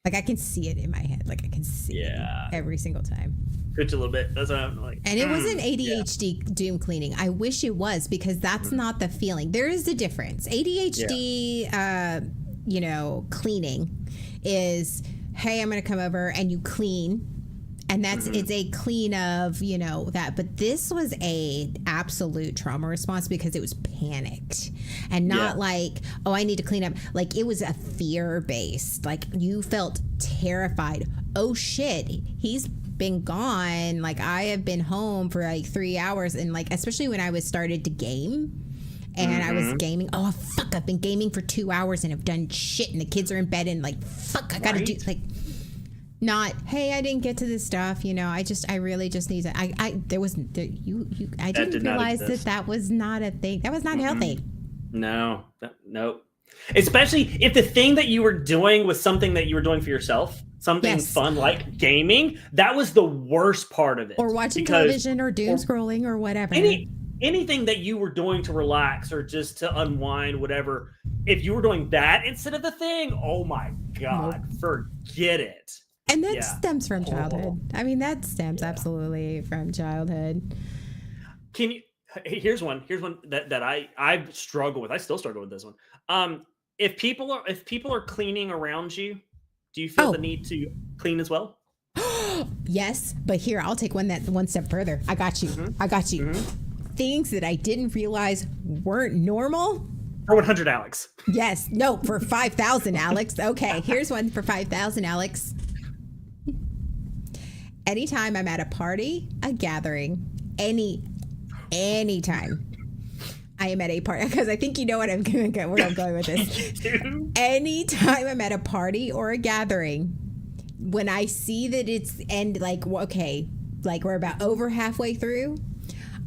Like I can see it in my head. Like I can see it every single time. Twitch a little bit. That's what I'm like. And it wasn't ADHD doom cleaning. I wish it was, because that's not the feeling. There is a difference. ADHD, cleaning is, hey, I'm going to come over and you clean. And that's it's a clean of, that. But this was a absolute trauma response because it was panicked and not like, oh, I need to clean up. Like it was a fear based. Like you felt terrified. Oh, shit. He's been gone. Like I have been home for like 3 hours. And like, especially when I was started to game and I was gaming. Oh, fuck. I've been gaming for 2 hours and have done shit. And the kids are in bed and like, fuck, I got to do like. Not, hey, I didn't get to this stuff, I really just need to, I didn't realize that was not a thing. That was not healthy. No. Especially if the thing that you were doing was something that you were doing for yourself, something fun like gaming, that was the worst part of it. Or watching television or doom scrolling or whatever. Anything that you were doing to relax or just to unwind, whatever, if you were doing that instead of the thing, oh my God, forget it. And that stems from childhood. I mean, that stems absolutely from childhood. Here's one that I struggle with. I still struggle with this one. If people are cleaning around you, do you feel the need to clean as well? Yes, but here, I'll take one step further. I got you. Things that I didn't realize weren't normal. For 100, Alex. Yes. No, for 5,000, Alex. Okay, here's one for 5,000, Alex. Anytime I'm at a party, a gathering, anytime I am at a party, because I think you know where I'm going with this. Anytime I'm at a party or a gathering, when I see that it's we're about over halfway through,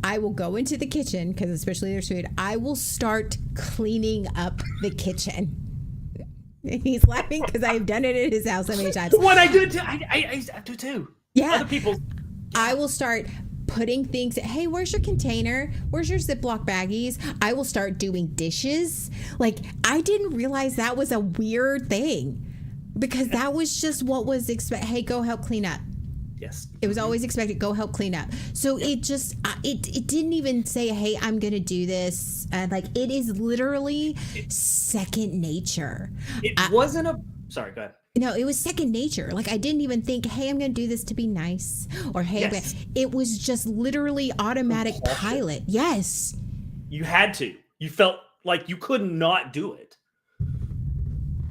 I will go into the kitchen, because especially there's food, I will start cleaning up the kitchen. He's laughing because I've done it at his house so many times. What I do too. I do too. Yeah. Other people. I will start putting things, hey, where's your container? Where's your Ziploc baggies? I will start doing dishes. Like, I didn't realize that was a weird thing, because that was just what was expected. Hey, go help clean up. Yes. It was always expected, go help clean up. So it just, it didn't even say, hey, I'm going to do this. It is literally second nature. Sorry, go ahead. No, it was second nature. Like, I didn't even think, hey, I'm going to do this to be nice. Or, hey, it was just literally automatic pilot. Yes. You had to. You felt like you could not do it.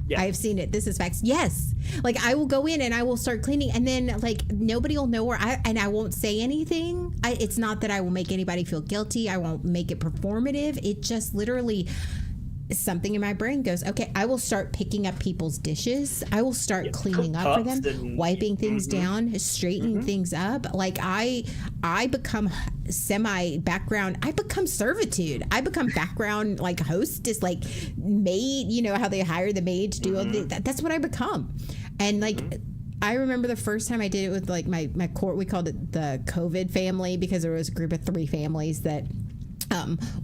Yeah. I have seen it. This is facts. Yes. Like, I will go in and I will start cleaning, and then like nobody will know I won't say anything. It's not that I will make anybody feel guilty. I won't make it performative. It just literally, something in my brain goes, okay, I will start picking up people's dishes. I will start cleaning up for them, wiping things down, straightening things up. Like I become semi-background. I become servitude. I become background, like hostess, like maid. You know how they hire the maid to do all that's what I become. And like, I remember the first time I did it with like my court, we called it the COVID family, because there was a group of 3 families that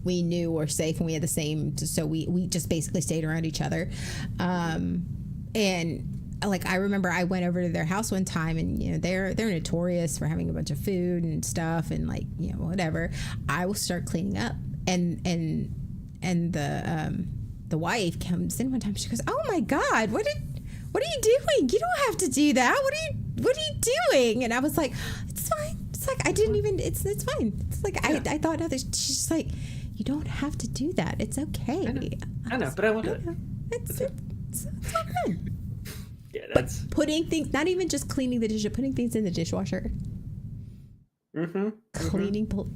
we knew were safe, and we had the same, so we just basically stayed around each other. And like, I remember I went over to their house one time, and they're notorious for having a bunch of food and stuff, and like, whatever. I will start cleaning up, and the wife comes in one time. She goes, "Oh my God, what are you doing? You don't have to do that. What are you doing?" And I was like, "It's fine. like, I didn't even, it's fine. It's like, Yeah. I thought others, she's just like, you don't have to do that. It's okay. I know, but I want to. It's all good. Yeah, that's. Putting things, not even just cleaning the dish, putting things in the dishwasher. Mm-hmm.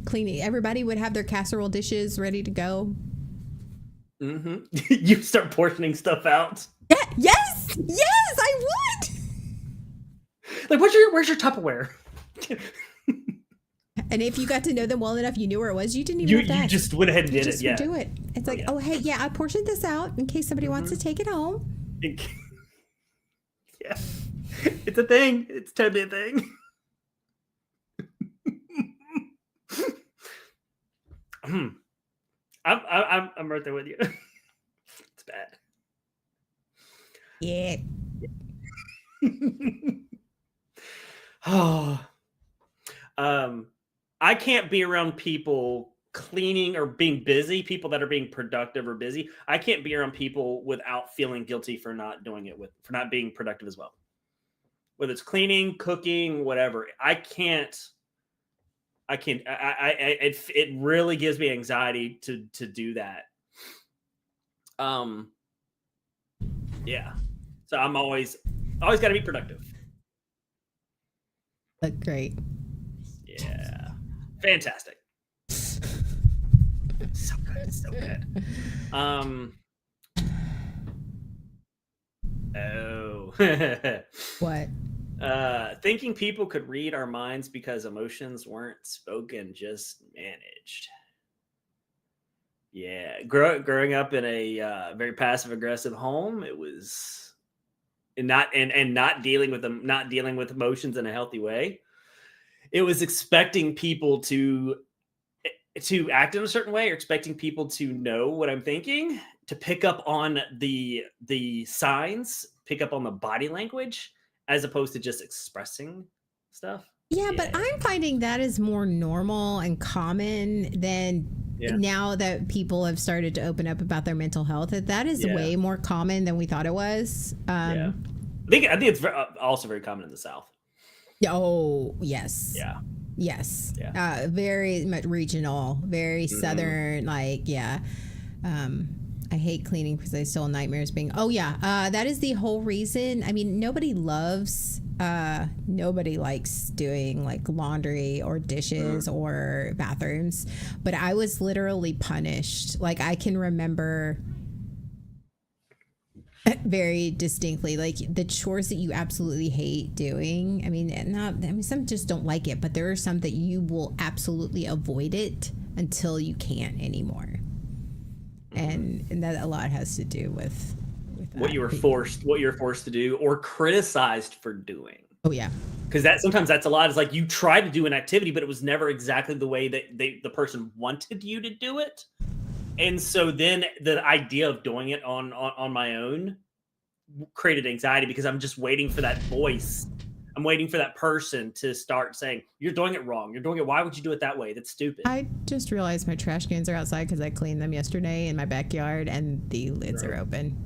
Cleaning. Everybody would have their casserole dishes ready to go. Mm-hmm. You start portioning stuff out. Yeah, yes, I would. Like, where's your Tupperware? And if you got to know them well enough, you knew where it was. You didn't even have to You ask. just went ahead and You did it. just Yeah. would do it. It's like, oh, hey, yeah, I portioned this out in case somebody wants to take it home. Yeah, it's a thing. It's totally a thing. I'm right there with you. It's bad. Yeah. Oh, I can't be around people cleaning or being busy. People that are being productive or busy. I can't be around people without feeling guilty for not doing it for not being productive as well. Whether it's cleaning, cooking, whatever, I can't. It really gives me anxiety to do that. Yeah. So I'm always got to be productive. But great. Yeah. Fantastic. So good. So good. Oh. What? Thinking people could read our minds because emotions weren't spoken, just managed. Yeah, growing up in a very passive aggressive home, it was not dealing with emotions in a healthy way. It was expecting people to act in a certain way, or expecting people to know what I'm thinking, to pick up on the signs, pick up on the body language, as opposed to just expressing stuff. Yeah, but I'm finding that is more normal and common than now that people have started to open up about their mental health. That is way more common than we thought it was. I think it's also very common in the South. Oh, yes. Yeah. Yes. Yeah. Very much regional, very Southern, like, yeah. I hate cleaning because I still have nightmares being, that is the whole reason. I mean, nobody likes doing like laundry or dishes or bathrooms, but I was literally punished. Like, I can remember very distinctly, like, the chores that you absolutely hate doing. I mean, some just don't like it, but there are some that you will absolutely avoid it until you can't anymore. And that a lot has to do with what you were forced to do or criticized for doing. Oh yeah, because sometimes that's a lot. It's like you try to do an activity, but it was never exactly the way that the person wanted you to do it. And so then the idea of doing it on my own created anxiety, because I'm just waiting for that voice. I'm waiting for that person to start saying, you're doing it wrong. You're doing it. Why would you do it that way? That's stupid. I just realized my trash cans are outside because I cleaned them yesterday in my backyard, and the lids are open.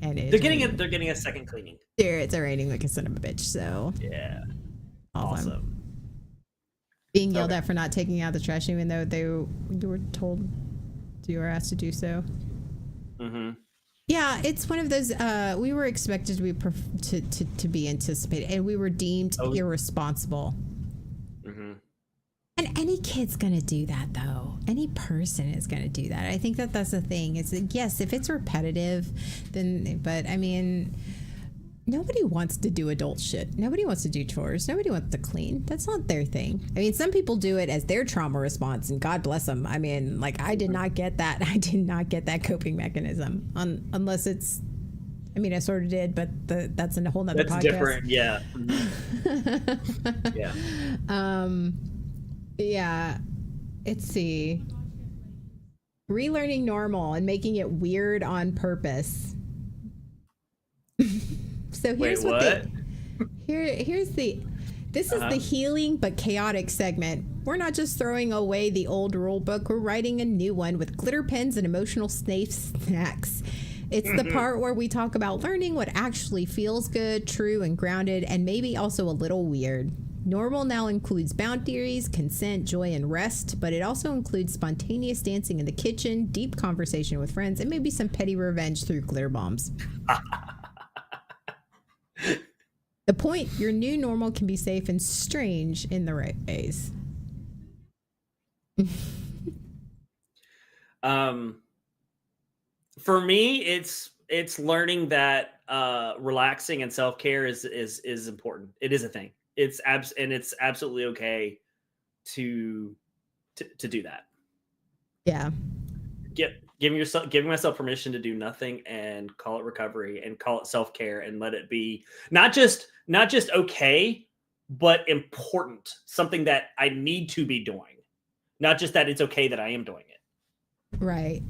And they're getting a second cleaning. It's raining like a son of a bitch. So yeah, awesome. Being yelled at for not taking out the trash, even though they were told you were asked to do so. Mm-hmm. Yeah, it's one of those. We were expected to be anticipated, and we were deemed irresponsible. Mm-hmm. And any kid's gonna do that, though. Any person is gonna do that. I think that's the thing. Is that, yes, if it's repetitive, then. But I mean, nobody wants to do adult shit. Nobody wants to do chores. Nobody wants to clean. That's not their thing. I mean, some people do it as their trauma response, and God bless them. I mean, like, I did not get that. I did not get that coping mechanism, unless it's. I mean, I sort of did, but that's a whole nother podcast. That's different, yeah. Yeah. Yeah. Let's see. Relearning normal and making it weird on purpose. So here's this is the healing but chaotic segment. We're not just throwing away the old rule book, we're writing a new one with glitter pens and emotional snacks. It's the part where we talk about learning what actually feels good, true, and grounded, and maybe also a little weird. Normal now includes boundaries, consent, joy, and rest, but it also includes spontaneous dancing in the kitchen, deep conversation with friends, and maybe some petty revenge through glitter bombs. The point, your new normal can be safe and strange in the right ways. For me, it's learning that relaxing and self-care is important. It is a thing. It's absolutely okay to do that. Yeah. Giving myself permission to do nothing and call it recovery and call it self-care and let it be not just okay, but important. Something that I need to be doing. Not just that it's okay that I am doing it. Right.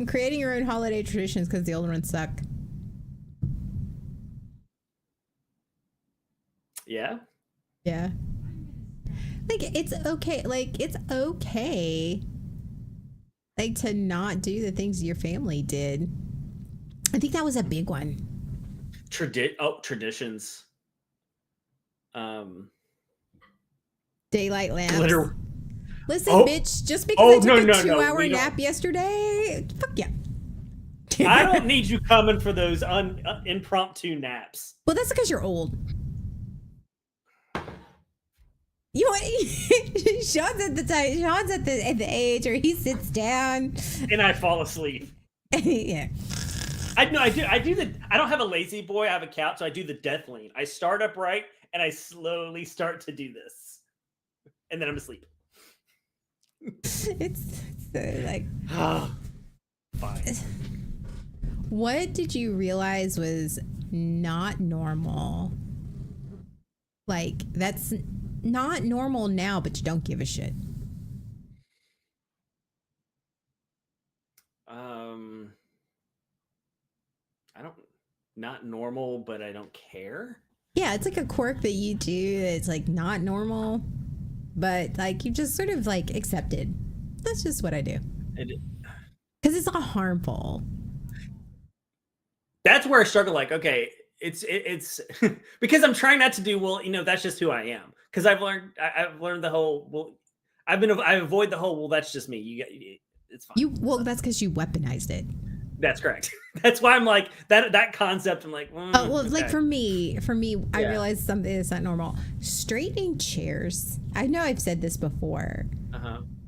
Creating your own holiday traditions because the old ones suck. Yeah. Yeah. Like it's okay. Like to not do the things your family did. I think that was a big one. Traditions. Daylight lamps. Glitter. Listen, bitch, just because I took a 2-hour nap yesterday, fuck yeah. I don't need you coming for those impromptu naps. Well, that's because you're old. You know what? Sean's at the age where he sits down and I fall asleep. Yeah. I don't have a lazy boy. I have a couch. So I do the death lean. I start upright and I slowly start to do this, and then I'm asleep. It's like fine. What did you realize was not normal? Like that's not normal now, but you don't give a shit. Not normal, but I don't care. Yeah, it's like a quirk that you do. It's like not normal, but like you just sort of like accepted. That's just what I do. Because it's not harmful. That's where I struggle. Like, okay, it's because I'm trying not to do, well, that's just who I am. Because I've learned the whole, well, I avoid the whole, well, that's just me. It's fine. That's because you weaponized it. That's correct. That's why I'm like that concept. I'm like, okay. Like for me, I realized something that's not normal. Straightening chairs. I know I've said this before.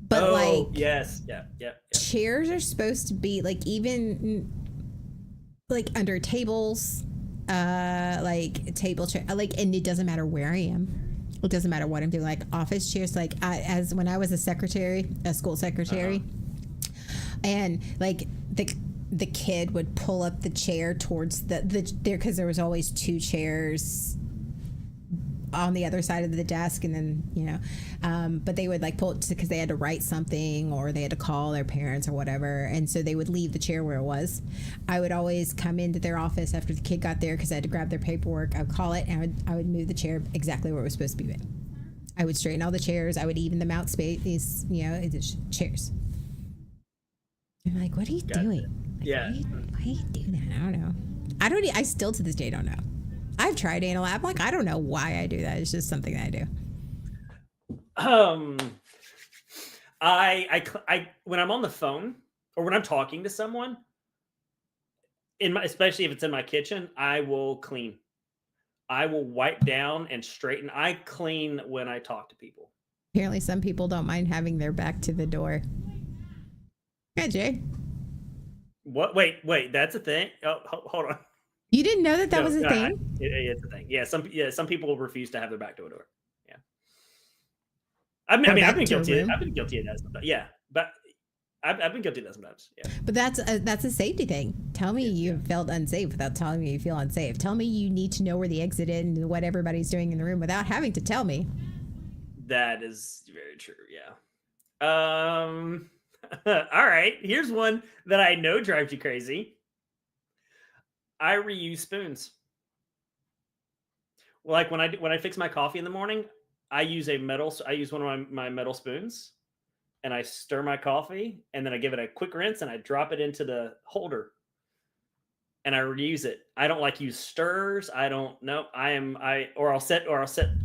But yes, yeah. Chairs are supposed to be like even like under tables, like table chair, like, and it doesn't matter where I am. It doesn't matter what I'm doing. Like office chairs, like as when I was a school secretary, and like the kid would pull up the chair towards there because there was always 2 chairs on the other side of the desk, and then but they would like pull it because they had to write something or they had to call their parents or whatever, and so they would leave the chair where it was. I would always come into their office after the kid got there because I had to grab their paperwork. I would call it and I would move the chair exactly where it was supposed to be. I would straighten all the chairs. I would even them out space. Chairs. I'm like, what are you doing? Like, yeah. Why are you doing that? I don't know. I still to this day don't know. I've tried anal lab. I'm like, I don't know why I do that. It's just something that I do. I when I'm on the phone or when I'm talking to someone, especially if it's in my kitchen, I will clean. I will wipe down and straighten. I clean when I talk to people. Apparently, some people don't mind having their back to the door. Yeah, Jay. What? Wait. That's a thing. Oh, hold on. You didn't know that was a thing? It's a thing. Yeah, some people refuse to have their back to a door. Yeah. I've been guilty of that sometimes. Yeah, but I've been guilty of that sometimes. Yeah. But that's a safety thing. Tell me you felt unsafe without telling me you feel unsafe. Tell me you need to know where the exit is and what everybody's doing in the room without having to tell me. That is very true. Yeah. All right. Here's one that I know drives you crazy. I reuse spoons. Like when I fix my coffee in the morning, I use one of my metal spoons, and I stir my coffee, and then I give it a quick rinse, and I drop it into the holder. and I reuse it. I don't like use stirrers. I don't know. I'll set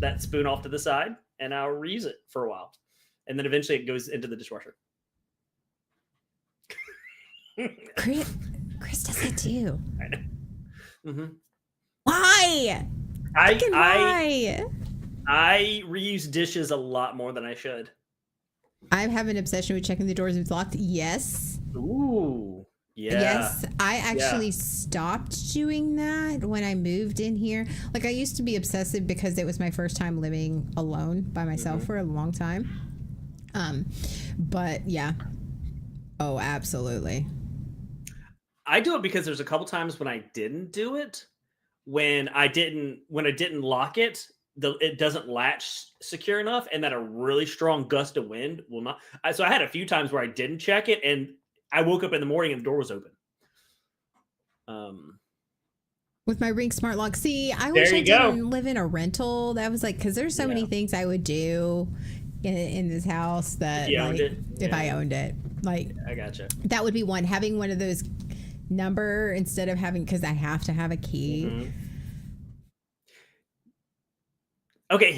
that spoon off to the side and I'll reuse it for a while, and then eventually it goes into the dishwasher. Chris does it too. I know. Mm-hmm. Why? Why? I reuse dishes a lot more than I should. I have an obsession with checking the doors if it's locked. Yes. Ooh. Yeah. Yes, I actually stopped doing that when I moved in here. Like, I used to be obsessive because it was my first time living alone by myself for a long time. But yeah. Oh, absolutely. I do it because there's a couple times when I didn't do it. When I didn't lock it, it doesn't latch secure enough, and that a really strong gust of wind will not. So I had a few times where I didn't check it, and I woke up in the morning and the door was open. With my Ring Smart Lock. See, I wish I didn't live in a rental. That was like, because there's so many things I would do in this house that if I owned it. Like, I gotcha. That would be one. Having one of those number instead of having, because I have to have a key. Mm-hmm. Okay,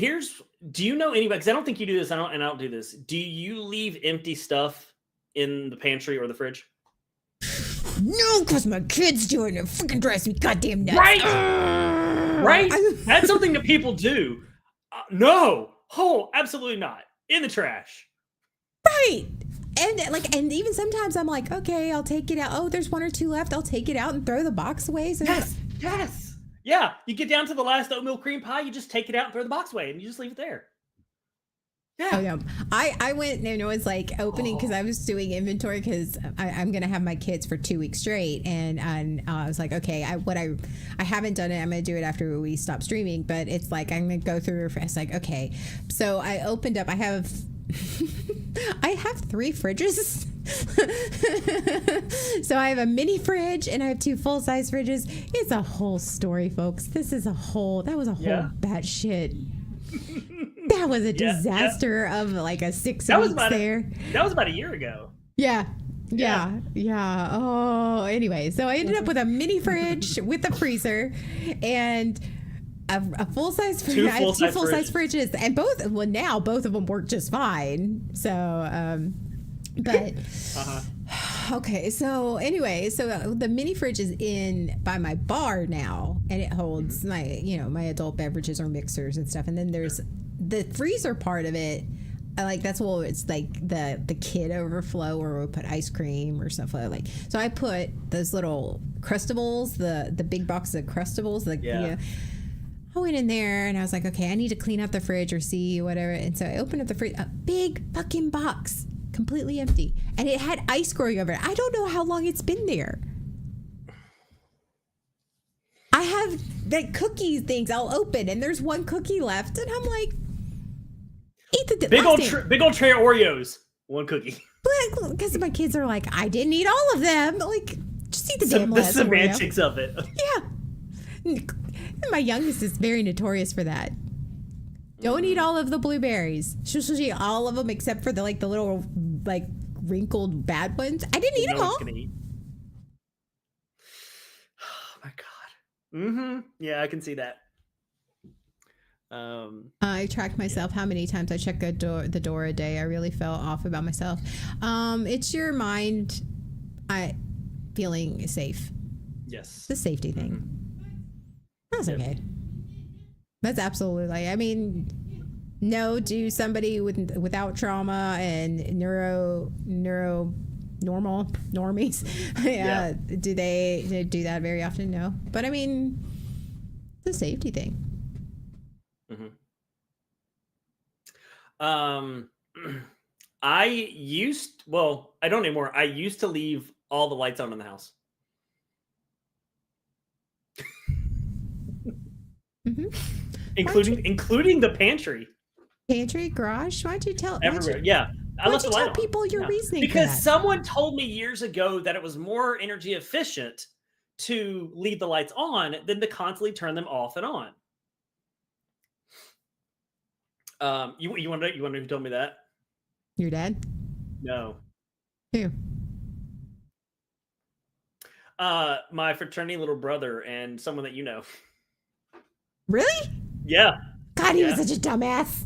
do you know anybody, because I don't think you do this, I don't do this. Do you leave empty stuff in the pantry or the fridge? No, because my kids do it and it freaking drives me goddamn nuts. Right? Right? That's something that people do. No. Oh, absolutely not. In the trash. Right. And even sometimes I'm like, okay, I'll take it out. Oh, there's one or two left. I'll take it out and throw the box away. So Yes. Yeah, you get down to the last oatmeal cream pie, you just take it out and throw the box away, and you just leave it there. Yeah. Oh, no. I went, and it was like opening, because I was doing inventory, because I'm going to have my kids for 2 weeks straight. And I was like, okay, I haven't done it. I'm going to do it after we stop streaming. But it's like, I'm going to go through. It's like, okay. So I opened up. I have 3 fridges. So I have a mini fridge and I have 2 full-size fridges. It's a whole story, folks. That was a whole batshit. That was a disaster of like a 6 weeks there. That was about a year ago. Yeah. Oh, anyway, so I ended up with a mini fridge with a freezer and a full-size fridge. I have 2 full-size fridges, and both of them work just fine. So, but okay. So anyway, the mini fridge is in by my bar now, and it holds my adult beverages or mixers and stuff. And then there's the freezer part of it. It's like the kid overflow where we put ice cream or stuff like. So I put those little Crustables, the big box of Crustables, I went in there and I was like, okay, I need to clean up the fridge or see whatever. And so I opened up the fridge, a big fucking box, completely empty. And it had ice growing over it. I don't know how long it's been there. I have the cookie things I'll open and there's 1 cookie left. And I'm like, eat the big old tray of Oreos, 1 cookie. Because my kids are like, I didn't eat all of them. Like, just eat the damn last The semantics of it. Yeah. My youngest is very notorious for that. Don't eat all of the blueberries. She'll eat all of them except for the little wrinkled bad ones. I didn't eat them all. Oh my god. Mm-hmm. Yeah, I can see that. I track myself how many times I check the door a day. I really felt off about myself. It's your mind feeling safe. Yes. The safety thing. Mm-hmm. That's okay. That's absolutely no to somebody without trauma and normal normies. Do they do that very often? No, but it's a safety thing. Mm-hmm. I don't anymore. I used to leave all the lights on in the house. Mm-hmm. Including the pantry, garage. Why'd you tell everywhere? I left the light on. People your reasoning because someone told me years ago that it was more energy efficient to leave the lights on than to constantly turn them off and on. You wonder who told me that? Your dad? No. Who? My fraternity little brother and someone that you know. Really? Yeah. God, he Yeah. was such a dumbass.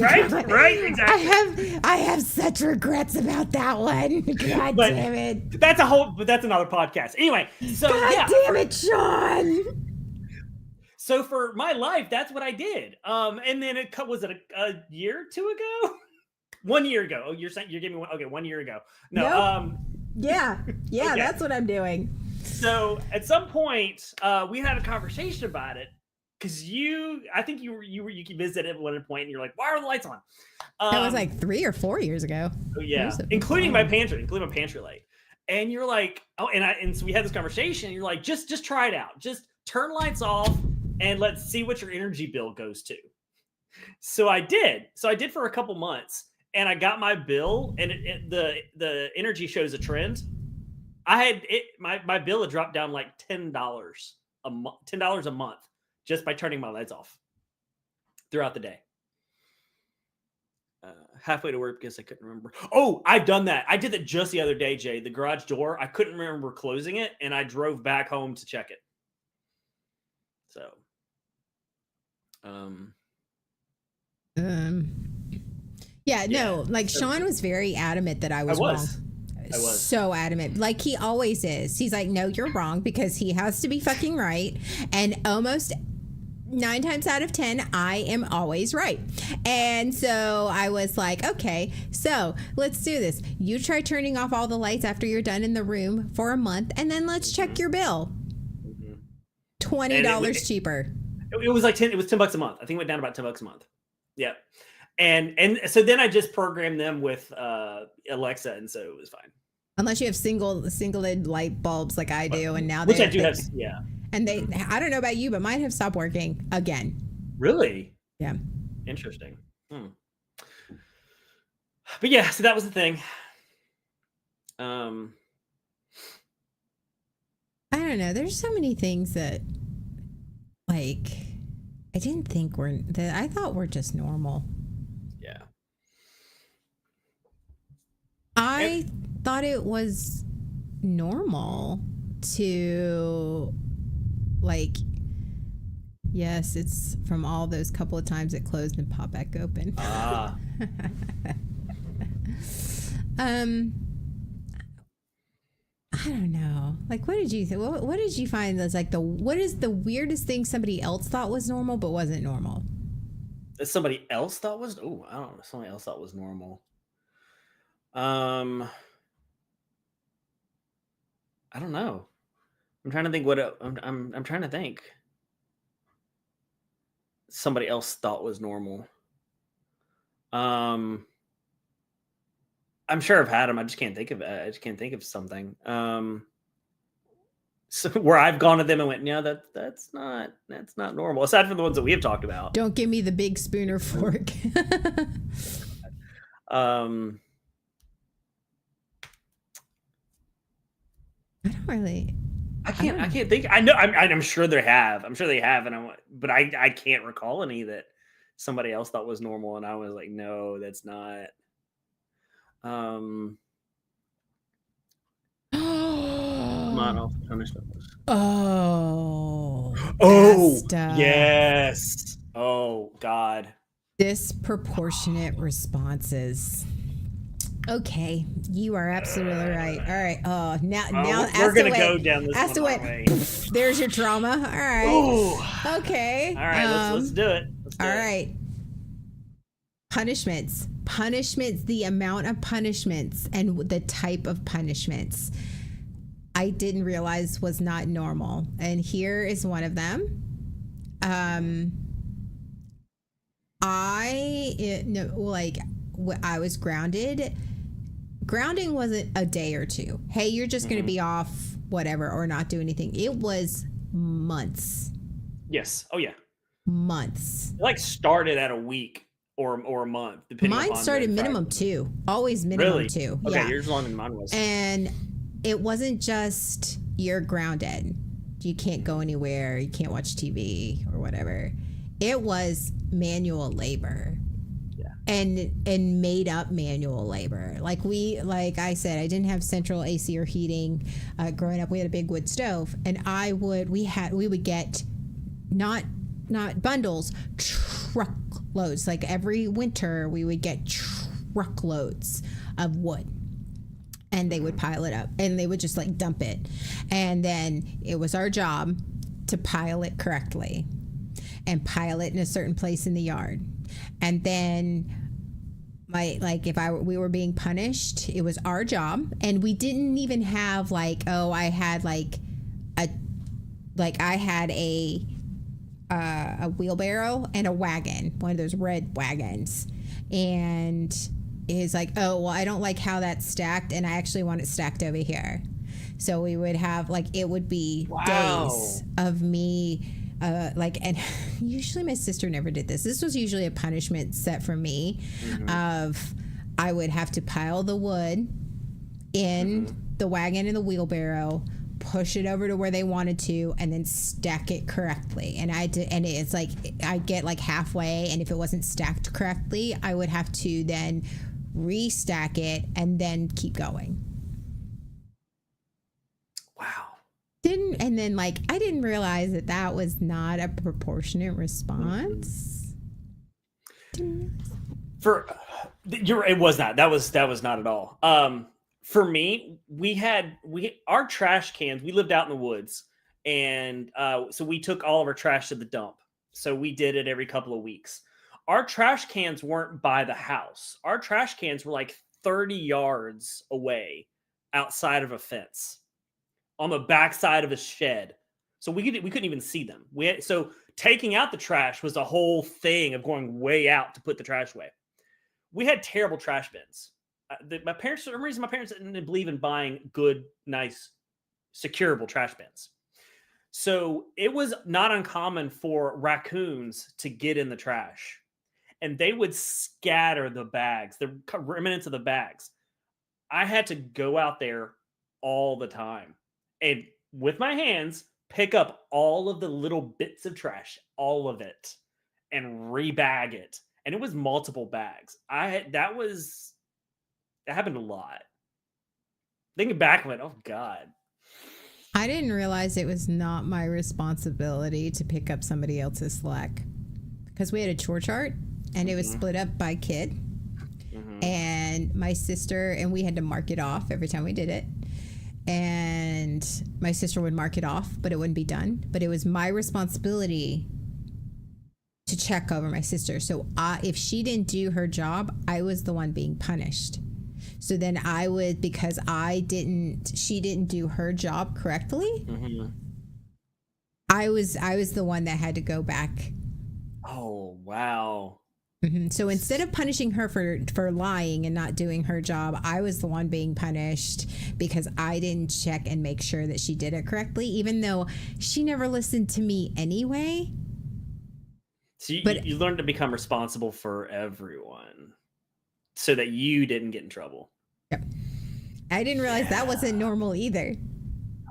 Right, exactly. I have such regrets about that one. God But- damn it. But that's another podcast. Anyway, so God yeah. damn it, Sean. So for my life, that's what I did. And then was it a year or two ago? 1 year ago. Oh, you're saying you're giving me one? Okay, 1 year ago. No. Nope. Yeah, Okay. that's what I'm doing. So at some point, we had a conversation about it because I think you visited at one point and you're like, why are the lights on? That was like 3 or 4 years ago. Oh, yeah, Years ago. including my pantry light. And you're like, oh, and so we had this conversation. And you're like, just try it out. Just turn lights off and let's see what your energy bill goes to. So I did. So I did for a couple months, and I got my bill, and the energy shows a trend. My bill had dropped down like $10 a month, $10 a month just by turning my lights off throughout the day. Halfway to work because I couldn't remember. Oh, I've done that. I did that just the other day, Jay. The garage door, I couldn't remember closing it, and I drove back home to check it. So, yeah, no, like Sean was very adamant that I was wrong. I was so adamant, like he always is. He's like, no, you're wrong, because he has to be fucking right, and almost 9 times out of 10 I am always right. And so I was like, okay, so let's do this. You try turning off all the lights after you're done in the room for a month, and then let's check your bill. $20 cheaper. It was like $10 a month. I think it went down about $10 a month. Yeah. And so then I just programmed them with Alexa, and so it was fine. Unless you have single light bulbs like I do, and now which I do have. Yeah. And I don't know about you, but mine have stopped working again. Really? Yeah. Interesting. But yeah, so that was the thing. I don't know. There's so many things that, like, I didn't think I thought were just normal. Yeah. I thought it was normal to, like, yes, it's from all those couple of times it closed and popped back open. I don't know. Like, what did you think? What did you find that's like what is the weirdest thing somebody else thought was normal but wasn't normal? That somebody else thought was? Oh, I don't know. Somebody else thought was normal. I don't know. I'm trying to think I'm trying to think. Somebody else thought was normal. I'm sure I've had them. I just can't think of it. I just can't think of something. So where I've gone to them and went, yeah, that's not normal. Aside from the ones that we have talked about. Don't give me the big spoon or fork. I can't think. I know. I'm sure they have. I'm sure they have, but I can't recall any that somebody else thought was normal, and I was like, no, that's not. Model punishment. Oh, yes. Oh God. Disproportionate responses. Okay, you are absolutely right. All right. Oh, now we're gonna go down this way. There's your trauma. All right. Ooh. Okay. All right. Let's do it. All right. Punishments, the amount of punishments and the type of punishments I didn't realize was not normal. And here is one of them. I was grounded. Grounding wasn't a day or two. Hey, you're just going to be off, whatever, or not do anything. It was months. Yes. Oh yeah. Months. It like started at a week or a month, depending. Mine started minimum 2. Always minimum 2. Okay, yeah. yours longer than mine was. And it wasn't just you're grounded. You can't go anywhere. You can't watch TV or whatever. It was manual labor. Yeah. and made up manual labor. Like I said, I didn't have central AC or heating. Growing up, we had a big wood stove, and we would get not bundles, truckloads. Like every winter, we would get truckloads of wood. And they would pile it up, and they would just like dump it. And then it was our job to pile it correctly and pile it in a certain place in the yard. And then we were being punished, it was our job. And we didn't even have I had a wheelbarrow and a wagon, one of those red wagons. And is like, oh, well, I don't like how that's stacked, and I actually want it stacked over here. So we would have it would be days of me, and usually my sister never did this. This was usually a punishment set for me, of I would have to pile the wood in the wagon and the wheelbarrow, push it over to where they wanted to, and then stack it correctly. And it's like I get halfway, and if it wasn't stacked correctly, I would have to then restack it and then keep going. Wow. I didn't realize that was not a proportionate response. It was not. That was not at all. For me, our trash cans, we lived out in the woods, and so we took all of our trash to the dump. So we did it every couple of weeks. Our trash cans weren't by the house. Our trash cans were 30 yards away outside of a fence on the backside of a shed. So we couldn't even see them. So taking out the trash was a whole thing of going way out to put the trash away. We had terrible trash bins. My parents, for some reason, didn't believe in buying good, nice, securable trash bins. So it was not uncommon for raccoons to get in the trash. And they would scatter the bags, the remnants of the bags. I had to go out there all the time and with my hands pick up all of the little bits of trash, all of it, and rebag it. And it was multiple bags. That happened a lot. Thinking back, I went, oh God. I didn't realize it was not my responsibility to pick up somebody else's slack, because we had a chore chart. And it was split up by kid. And my sister, and we had to mark it off every time we did it. And my sister would mark it off, but it wouldn't be done. But it was my responsibility to check over my sister. So if she didn't do her job, I was the one being punished. So then I would, because she didn't do her job correctly. I was the one that had to go back. Oh, wow. So instead of punishing her for lying and not doing her job, I was the one being punished because I didn't check and make sure that she did it correctly, even though she never listened to me anyway. So you learned to become responsible for everyone so that you didn't get in trouble. Yep. I didn't realize that wasn't normal either.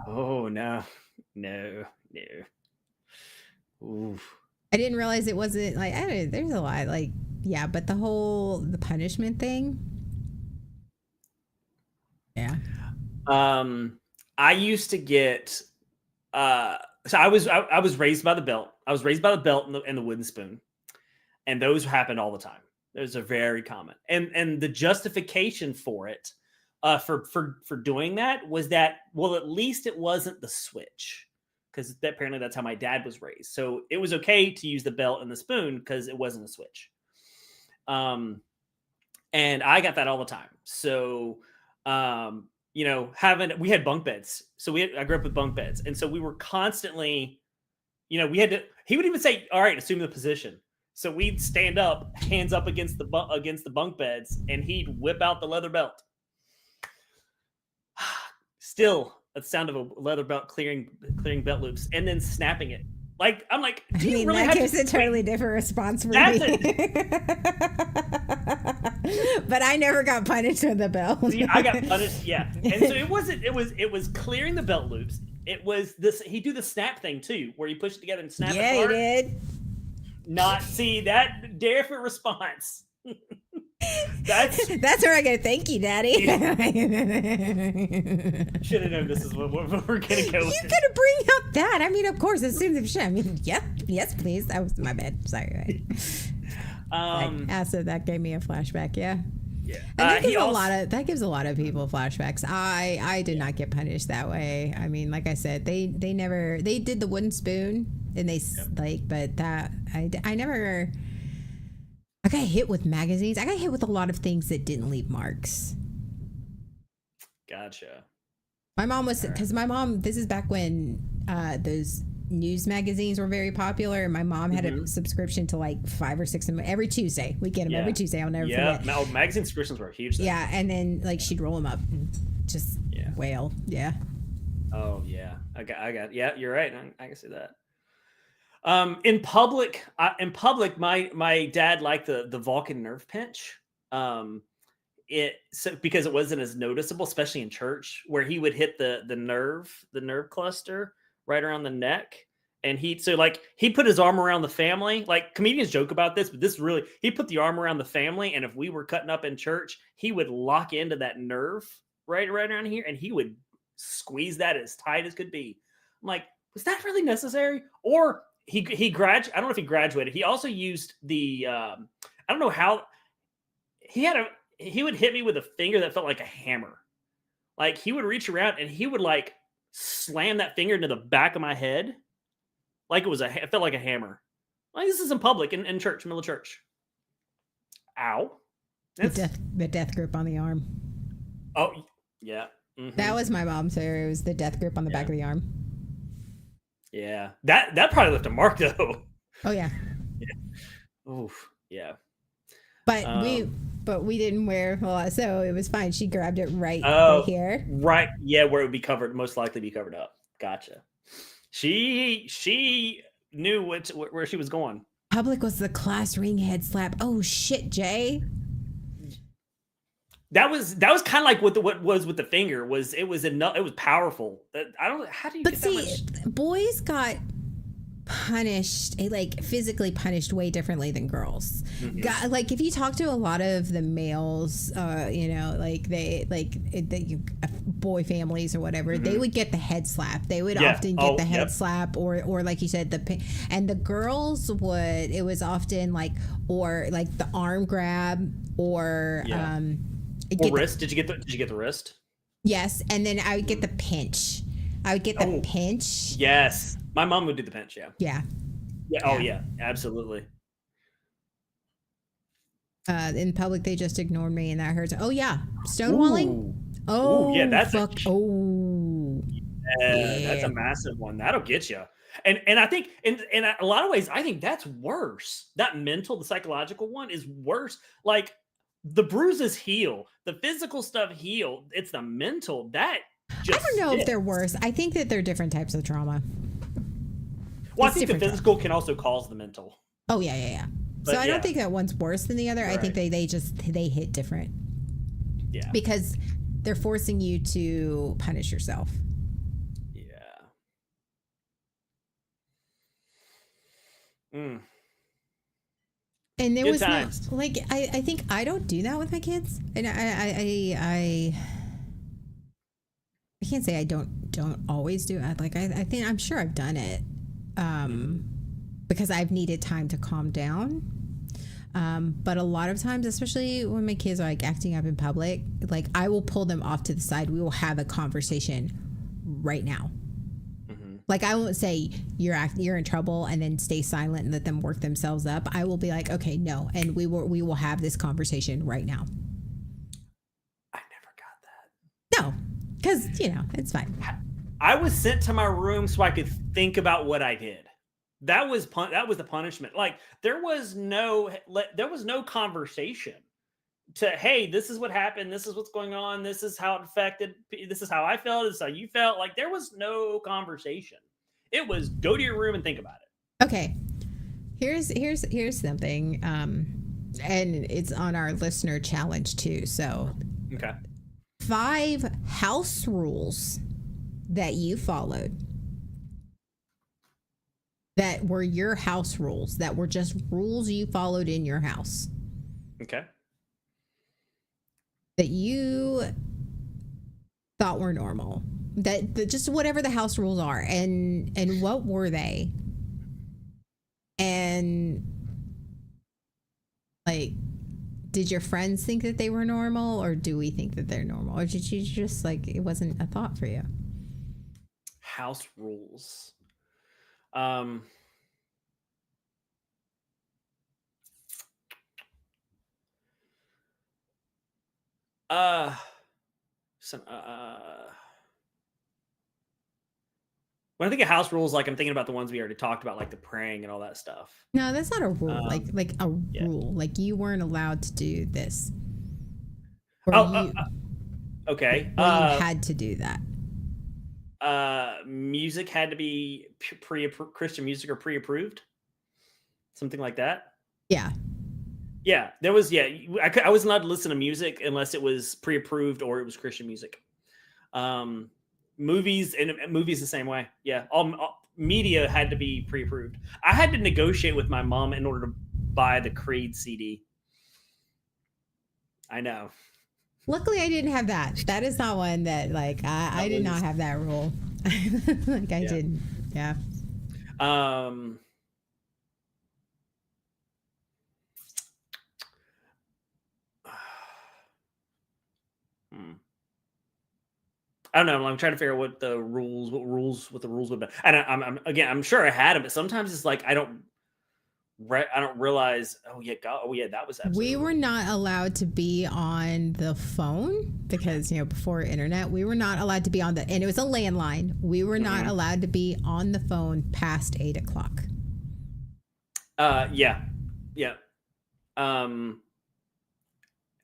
Oh, no. Oof. I didn't realize it wasn't there's a lot but the punishment thing. Yeah. I used to get, so I was raised by the belt. I was raised by the belt and the wooden spoon, and those happened all the time. Those are very common. And the justification for it, for doing that was that, well, at least it wasn't the switch. Because apparently that's how my dad was raised. So it was okay to use the belt and the spoon because it wasn't a switch. And I got that all the time. So, we had bunk beds. So I grew up with bunk beds. And so we were constantly, he would even say, all right, assume the position. So we'd stand up, hands up against the bunk beds, and he'd whip out the leather belt. Still, the sound of a leather belt clearing belt loops and then snapping it. I'm like, do you really that have gives to, a totally different response for me. But I never got punished with the belt. See, I got punished, yeah. And so it was clearing the belt loops. It was this, he'd do the snap thing too, where you push it together and snap it apart. Yeah, he did. Not see that different response. That's where I go. Thank you, Daddy. Should have known this is what we're gonna go You with. gotta bring up that. I mean, of course, as soon as the shit. I mean, yep, yes, please. That was my bad. Sorry. So that gave me a flashback. Yeah. Yeah. And that He gives, also- that gives a lot of people flashbacks. I did not get punished that way. I mean, like I said, they did the wooden spoon and they but that I never. I got hit with magazines. I got hit with a lot of things that didn't leave marks. Gotcha. My mom was, because my mom, this is back when those news magazines were very popular. And my mom had a subscription to like 5 or 6 of them every Tuesday. We get them every Tuesday. I'll never forget. Yeah, magazine subscriptions were huge. Then. Yeah, and then like she'd roll them up and just wail. Yeah. Oh yeah, I got. Yeah, you're right. I can see that. In public, my dad liked the Vulcan nerve pinch. Because it wasn't as noticeable, especially in church, where he would hit the nerve cluster right around the neck, and he put his arm around the family. Like comedians joke about this, but he put the arm around the family, and if we were cutting up in church, he would lock into that nerve right around here, and he would squeeze that as tight as could be. I'm like, was that really necessary? Or I don't know if he graduated. He also used the I don't know how he would hit me with a finger that felt like a hammer. Like he would reach around and he would like slam that finger into the back of my head. Like it felt like a hammer. Like this is in public in church, middle of church. Ow. The death grip on the arm. Oh yeah. Mm-hmm. That was my mom's favorite. It was the death grip on the back of the arm. Yeah. That probably left a mark though. Oh yeah. Oof. Yeah. But we didn't wear so it was fine. She grabbed it right here. Right. Yeah, where it would be covered, most likely be covered up. Gotcha. She knew where she was going. Public was the class ring head slap. Oh shit, Jay. That was kind of like what was with the finger. It was powerful. I don't. How do you? But get see, that much? boys got punished, like physically punished, way differently than girls. Mm-hmm. Like if you talk to a lot of the males, like boy families or whatever, they would get the head slap. They would often get the head slap, or like you said, and the girls would. It was often like the arm grab or or wrist. Did you get the wrist? Yes, and then I would get the pinch. I would get the pinch. Yes, my mom would do the pinch. Yeah. Yeah. Yeah. Oh yeah. Absolutely. In public, they just ignored me, and that hurts. Oh yeah, stonewalling. Ooh. Oh yeah, that's fuck. That's a massive one. That'll get you. And I think in a lot of ways, I think that's worse. That the psychological one is worse. Like the bruises heal, the physical stuff heal. It's the mental that. I don't know if they're worse. I think that they're different types of trauma. Well, I think the physical can also cause the mental. Oh yeah. But, so I don't think that one's worse than the other. Right. I think they hit different. Yeah. Because they're forcing you to punish yourself. Yeah. Mm. And there Good was times. no I think I don't do that with my kids, and I can't say I don't always do it. Like I think I'm sure I've done it, because I've needed time to calm down. But a lot of times, especially when my kids are like acting up in public, like I will pull them off to the side. We will have a conversation right now. Like I won't say you're in trouble and then stay silent and let them work themselves up. I will be like, okay, no, and we will have this conversation right now. I never got that. No, because it's fine. I was sent to my room so I could think about what I did. That was the punishment. Like there was no conversation to, hey, this is what happened. This is what's going on. This is how it affected. This is how I felt. This is how you felt. Like there was no conversation. It was go to your room and think about it. Okay. Here's something. And it's on our listener challenge too. So okay. 5 house rules that you followed that were your house rules, that were just rules you followed in your house. Okay. that you thought were normal, that just whatever the house rules are, and what were they? And like, did your friends think that they were normal, or do we think that they're normal, or did you just like it wasn't a thought for you? House rules. Um, uh, some, when I think of house rules, like I'm thinking about the ones we already talked about, like the praying and all that stuff. No, that's not a rule. Like a yeah. rule. Like you weren't allowed to do this. Or okay. Or you had to do that. Music had to be Christian music or pre-approved, something like that. Yeah. Yeah, there was. Yeah, I wasn't allowed to listen to music unless it was pre-approved or it was Christian music. Movies the same way. Yeah, all media had to be pre-approved. I had to negotiate with my mom in order to buy the Creed CD. I know. Luckily, I didn't have that. That is not one that like I did not have that rule. Like I didn't. Yeah. I don't know. I'm trying to figure out what the rules would be. And I'm sure I had them, but sometimes it's like I don't realize. Oh yeah, that was absolutely. We were not allowed to be on the phone because before internet, we were not allowed to be on and it was a landline. We were not allowed to be on the phone past 8 o'clock. Yeah.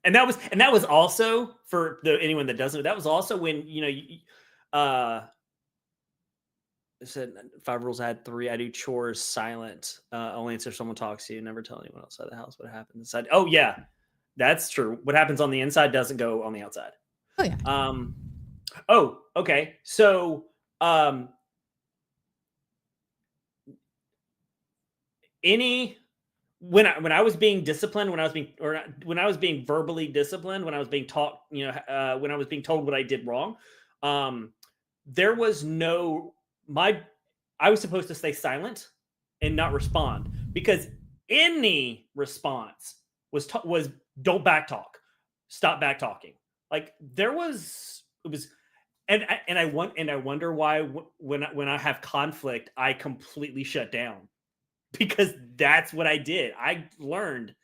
And that was also for anyone that doesn't know. That was also when I said 5 rules. I had 3. I do chores silent. Only answer if someone talks to you. Never tell anyone outside the house what happens inside. Oh yeah, that's true. What happens on the inside doesn't go on the outside. Oh yeah. Oh okay. So when I was being disciplined, when I was being verbally disciplined, when I was being taught, when I was being told what I did wrong, there was I was supposed to stay silent and not respond, because any response was don't back talk, stop back talking. Like I wonder why when I have conflict, I completely shut down. Because that's what I did. I learned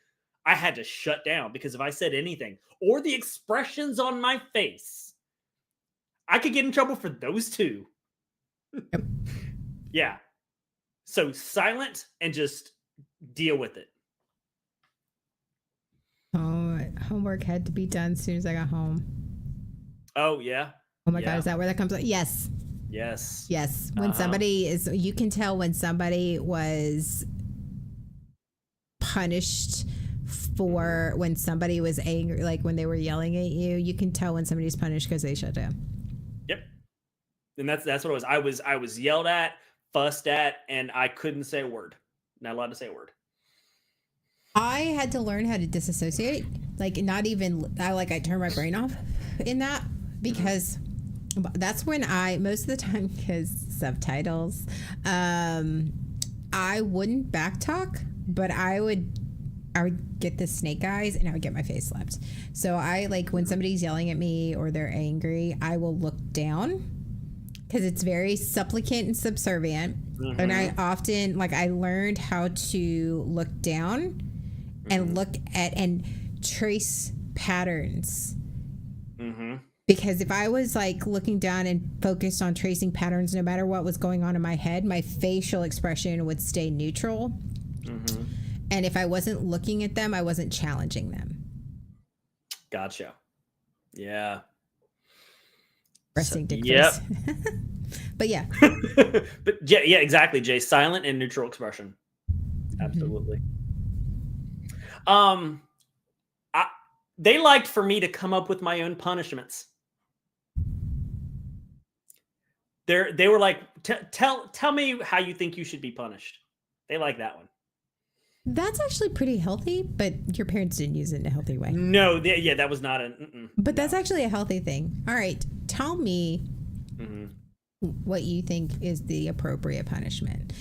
I had to shut down, because if I said anything or the expressions on my face, I could get in trouble for those two. Yep. Yeah. So silent and just deal with it. Oh, homework had to be done as soon as I got home. Oh, yeah. Oh my God. Is that where that comes up? Yes. Yes. When somebody you can tell when somebody was punished for when somebody was angry, like when they were yelling at you. You can tell when somebody's punished because they shut down. Yep. And that's what it was. I was yelled at, fussed at, and I couldn't say a word. Not allowed to say a word. I had to learn how to disassociate. Like not even I turn my brain off in that, because that's when most of the time, because subtitles, I wouldn't backtalk, but I would get the snake eyes and I would get my face slapped. So when somebody's yelling at me or they're angry, I will look down, because it's very supplicant and subservient. Mm-hmm. And I often I learned how to look down and look at and trace patterns. Mm-hmm. Because if I was looking down and focused on tracing patterns, no matter what was going on in my head, my facial expression would stay neutral. Mm-hmm. And if I wasn't looking at them, I wasn't challenging them. Gotcha. Yeah. Resting dick face. But yeah. But yeah, exactly, Jay. Silent and neutral expression. Absolutely. Mm-hmm. They liked for me to come up with my own punishments. They were like, tell me how you think you should be punished. They like that one. That's actually pretty healthy, but your parents didn't use it in a healthy way. No, yeah, that was not an. But that's actually a healthy thing. All right, tell me what you think is the appropriate punishment.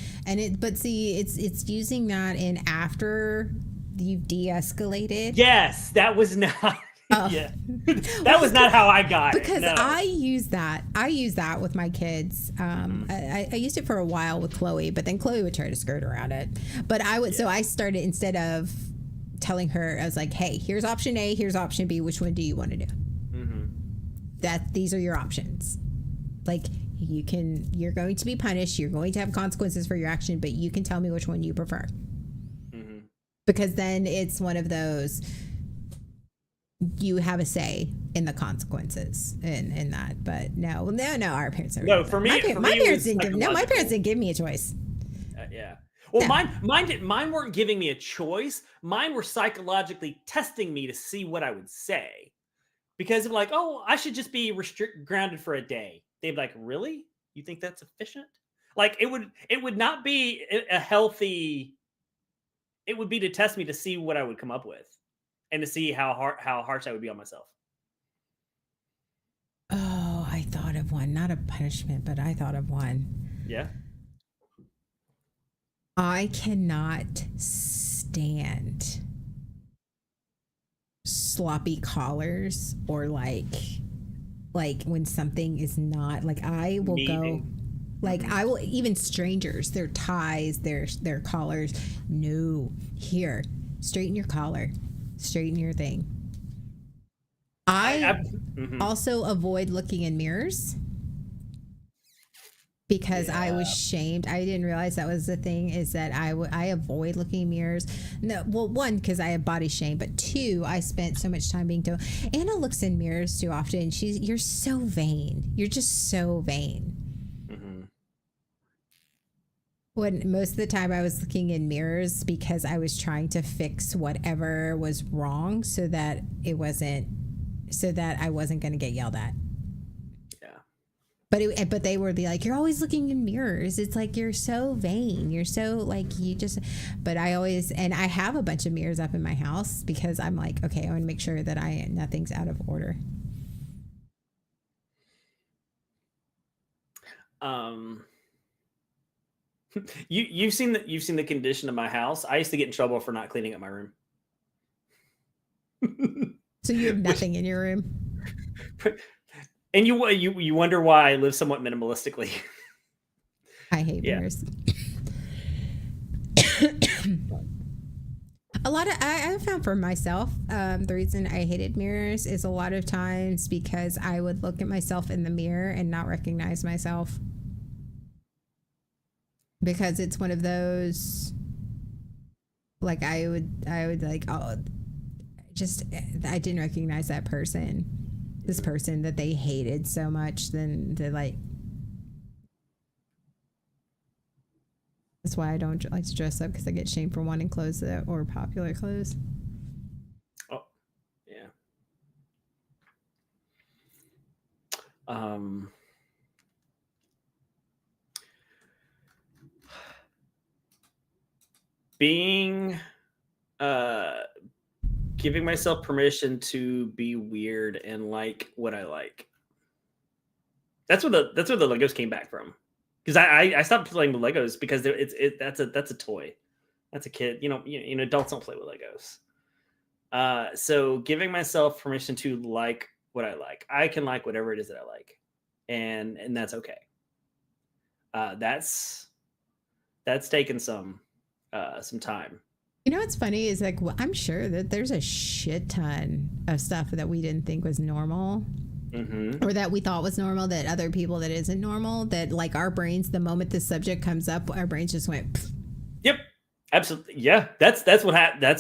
But see, it's using that in after you've de-escalated. Yes, that was not. Oh. Yeah, that was not how I got it. Because No. I use that with my kids. I used it for a while with Chloe, but then Chloe would try to skirt around it. But I would, so I started, instead of telling her, I was like, hey, here's option A, here's option B, which one do you want to do? These are your options. Like, you're going to be punished, you're going to have consequences for your action, but you can tell me which one you prefer. Because then it's one of those, you have a say in the consequences in that. But no, our parents never did For that. me, my parents didn't give me a choice. Yeah. Well, No. mine weren't giving me a choice. Mine were psychologically testing me to see what I would say, because of like, oh, I should just be grounded for a day. They'd be like, really? You think that's efficient? Like, it would not be a healthy. It would be to test me to see what I would come up with, and to see how harsh I would be on myself. Oh, I thought of one. Not a punishment, but I thought of one. Yeah. I cannot stand sloppy collars, or like when something is not, like, I will go, like, I will, even strangers, their ties, their collars. No, here, straighten your collar, straighten your thing. I also avoid looking in mirrors, because I was shamed. I didn't realize that was the thing, is that I avoid looking in mirrors. No, well, one, because I have body shame, but two, I spent so much time being told, Anna looks in mirrors too often. You're so vain. You're just so vain. When most of the time I was looking in mirrors because I was trying to fix whatever was wrong, so that I wasn't going to get yelled at. But they were like, you're always looking in mirrors. It's like, you're so vain. You're so, like, you just. But I have a bunch of mirrors up in my house, because I'm like, okay, I want to make sure that nothing's out of order. You've seen the condition of my house. I used to get in trouble for not cleaning up my room. So you have nothing in your room. And you wonder why I live somewhat minimalistically. I hate mirrors. A lot of I found for myself, the reason I hated mirrors is a lot of times because I would look at myself in the mirror and not recognize myself, because it's one of those, like, I would like, oh, just, I didn't recognize that person. This person that they hated so much, then they're like, that's why I don't like to dress up, because I get shamed for wanting clothes that or popular clothes. Oh, yeah. Giving myself permission to be weird and like what I like. That's where the Legos came back from. Because I stopped playing with Legos because that's a toy. That's a kid. You know, adults don't play with Legos. So giving myself permission to like what I like. I can like whatever it is that I like. And that's okay. That's taken some time. You know what's funny is, like, I'm sure that there's a shit ton of stuff that we didn't think was normal, or that we thought was normal, that other people that isn't normal, that, like, our brains, the moment this subject comes up, our brains just went. Pfft. Yep, absolutely. Yeah, that's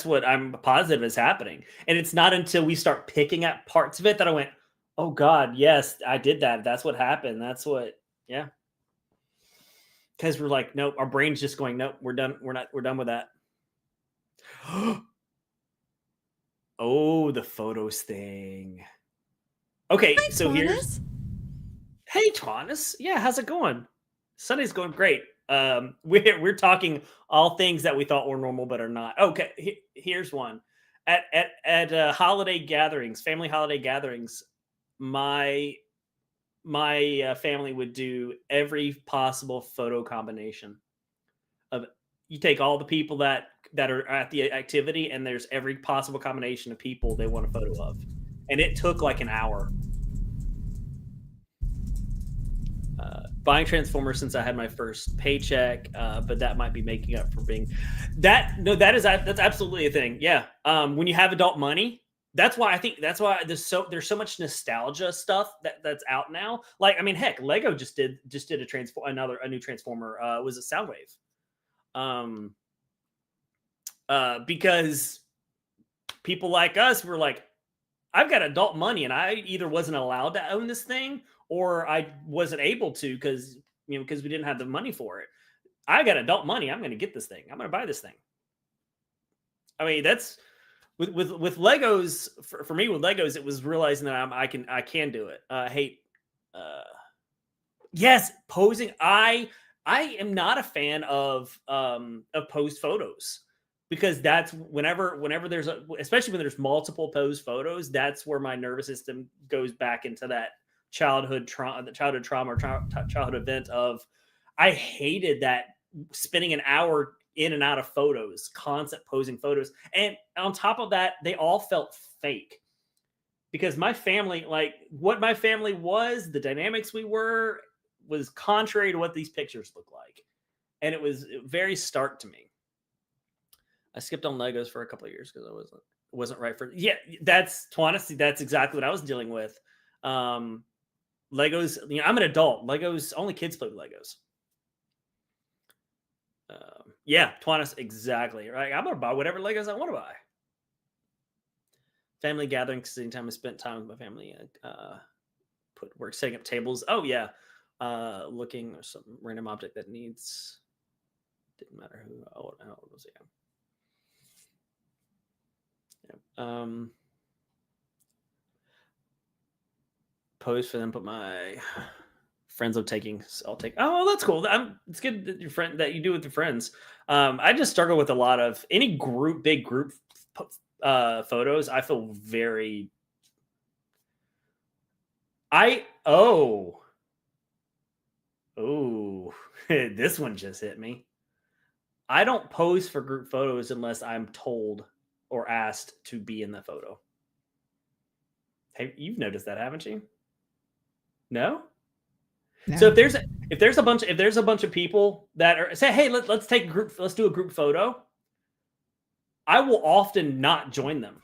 what I'm positive is happening, and it's not until we start picking up parts of it that I went, oh God, yes, I did that. That's what happened. That's what, yeah. Because we're like, nope, our brain's just going, nope, we're done. We're done with that. Oh, the photos thing. Okay, so Taunus? Hey, Taunus. Yeah, how's it going? Sunday's going great. We're talking all things that we thought were normal but are not. Okay, here's one. At holiday gatherings, family holiday gatherings, my family would do every possible photo combination of. You take all the people that are at the activity, and there's every possible combination of people they want a photo of, and it took like an hour. Buying Transformers since I had my first paycheck, but that might be making up for being that. No, that's absolutely a thing. Yeah, when you have adult money, that's why there's so much nostalgia stuff that's out now. Like, I mean, heck, Lego just did a new Transformer. Was it Soundwave? Because people like us were like, I've got adult money, and I either wasn't allowed to own this thing, or I wasn't able to because we didn't have the money for it. I got adult money. I'm going to get this thing. I'm going to buy this thing. I mean, that's with Legos. For me, with Legos, it was realizing that I can do it. Yes, posing. I am not a fan of posed photos, because that's whenever there's especially when there's multiple posed photos, that's where my nervous system goes back into that childhood trauma or childhood event of, I hated that spending an hour in and out of photos, constant posing photos. And on top of that, they all felt fake, because my family, like what my family was, the dynamics was contrary to what these pictures look like. And it was very stark to me. I skipped on Legos for a couple of years because I wasn't right for, that's exactly what I was dealing with. Legos, I'm an adult. Legos, only kids play with Legos. Twanis, exactly. Right. I'm going to buy whatever Legos I want to buy. Family gatherings, anytime I spent time with my family, setting up tables. Oh, yeah. Looking at some random object that didn't matter how old it was. Pose for them, but my friends I'll take. Oh, that's cool. It's good that you do with your friends. I just struggle with a lot of any big group photos. I feel very. This one just hit me. I don't pose for group photos unless I'm told or asked to be in the photo. Hey, you've noticed that, haven't you? No? So if there's a bunch of people that are say, hey, let's do a group photo, I will often not join them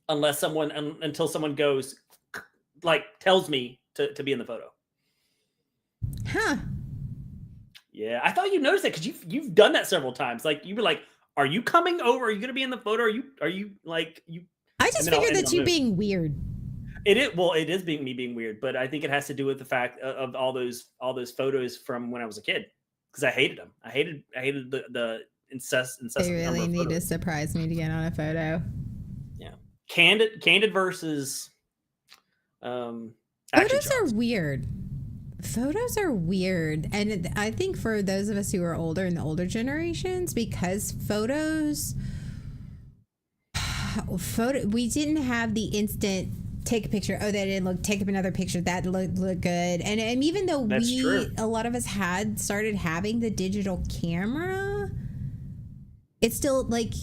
until someone goes, like, tells me to be in the photo. Huh. Yeah, I thought you noticed that because you've done that several times. Like, you were like, "Are you coming over? Are you going to be in the photo? Are you like you?" I just figured that's you being weird. It is me being weird, but I think it has to do with the fact of all those photos from when I was a kid, because I hated them. I hated the incessant. They really need to surprise me to get on a photo. Yeah, candid versus. Photos are weird. Photos are weird, and I think for those of us who are older in the older generations, because we didn't have the instant take a picture. Oh, that didn't look. Take up another picture. That looked good. And even though a lot of us had started having the digital camera, it's still like.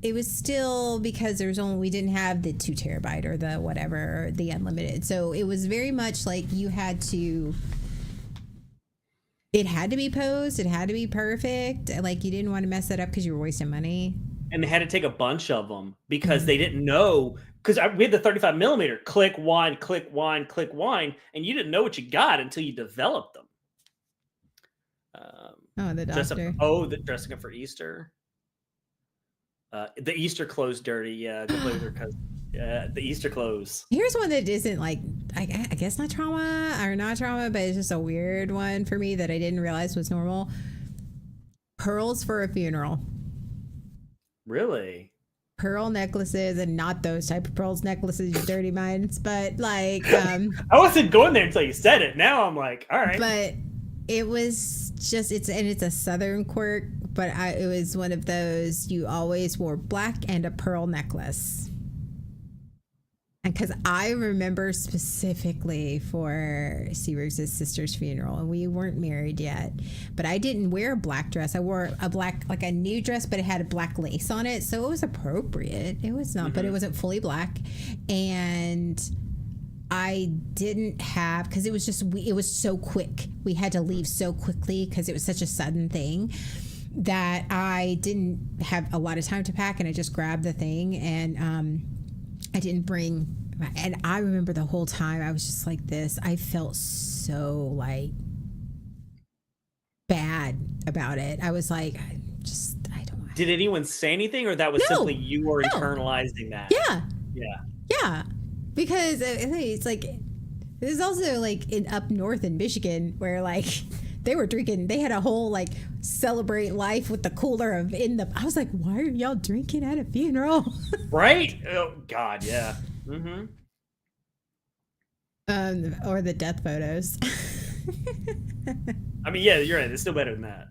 It was still because we didn't have the 2 terabyte or the whatever, the unlimited. So it was very much like it had to be posed. It had to be perfect. Like, you didn't want to mess that up because you were wasting money. And they had to take a bunch of them because they didn't know, because we had the 35 millimeter, click wine, and you didn't know what you got until you developed them. The doctor. Dressing up for Easter. The Easter clothes dirty. Yeah, the Easter clothes. Here's one that isn't like, I guess not trauma, but it's just a weird one for me that I didn't realize was normal. Pearls for a funeral. Really? Pearl necklaces, and not those type of pearls necklaces, you dirty minds, but like I wasn't going there until you said it. Now I'm like, all right. But it was just it's a southern quirk, but it was one of those you always wore black and a pearl necklace. And because I remember specifically for Seabriggs' sister's funeral, and we weren't married yet, but I didn't wear a black dress. I wore a black, like a new dress, but it had a black lace on it, so it was appropriate. It was not, but it wasn't fully black. And I didn't have, because it was just, it was so quick. We had to leave so quickly because it was such a sudden thing that I didn't have a lot of time to pack, and I just grabbed the thing, and I didn't bring, and I remember the whole time I was just like this. I felt so like bad about it. I was like, I don't want. Did anyone say anything, or that was simply you were internalizing that? Yeah. Because it's like, there's also like up north in Michigan where like they were drinking, they had a whole like celebrate life with the cooler of I was like, why are y'all drinking at a funeral? Right? Oh God, yeah. Mm-hmm. Or the death photos. I mean, yeah, you're right. It's still better than that.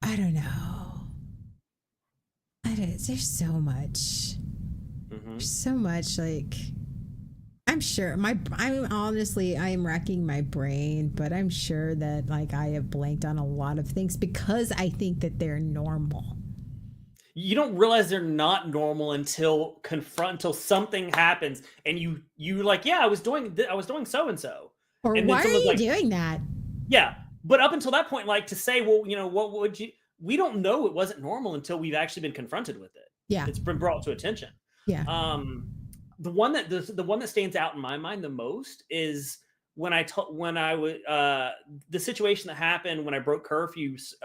I don't know. There's so much. Mm-hmm. There's so much, like, I'm sure I am racking my brain, but I'm sure that like I have blanked on a lot of things because I think that they're normal. You don't realize they're not normal until something happens, and you like, yeah, I was doing so and so. Or and why are you doing that? Yeah, but up until that point, like to say, well, what would you? We don't know it wasn't normal until we've actually been confronted with it. Yeah, it's been brought to attention. Yeah. The one that stands out in my mind the most is when I was the situation that happened when I broke curfews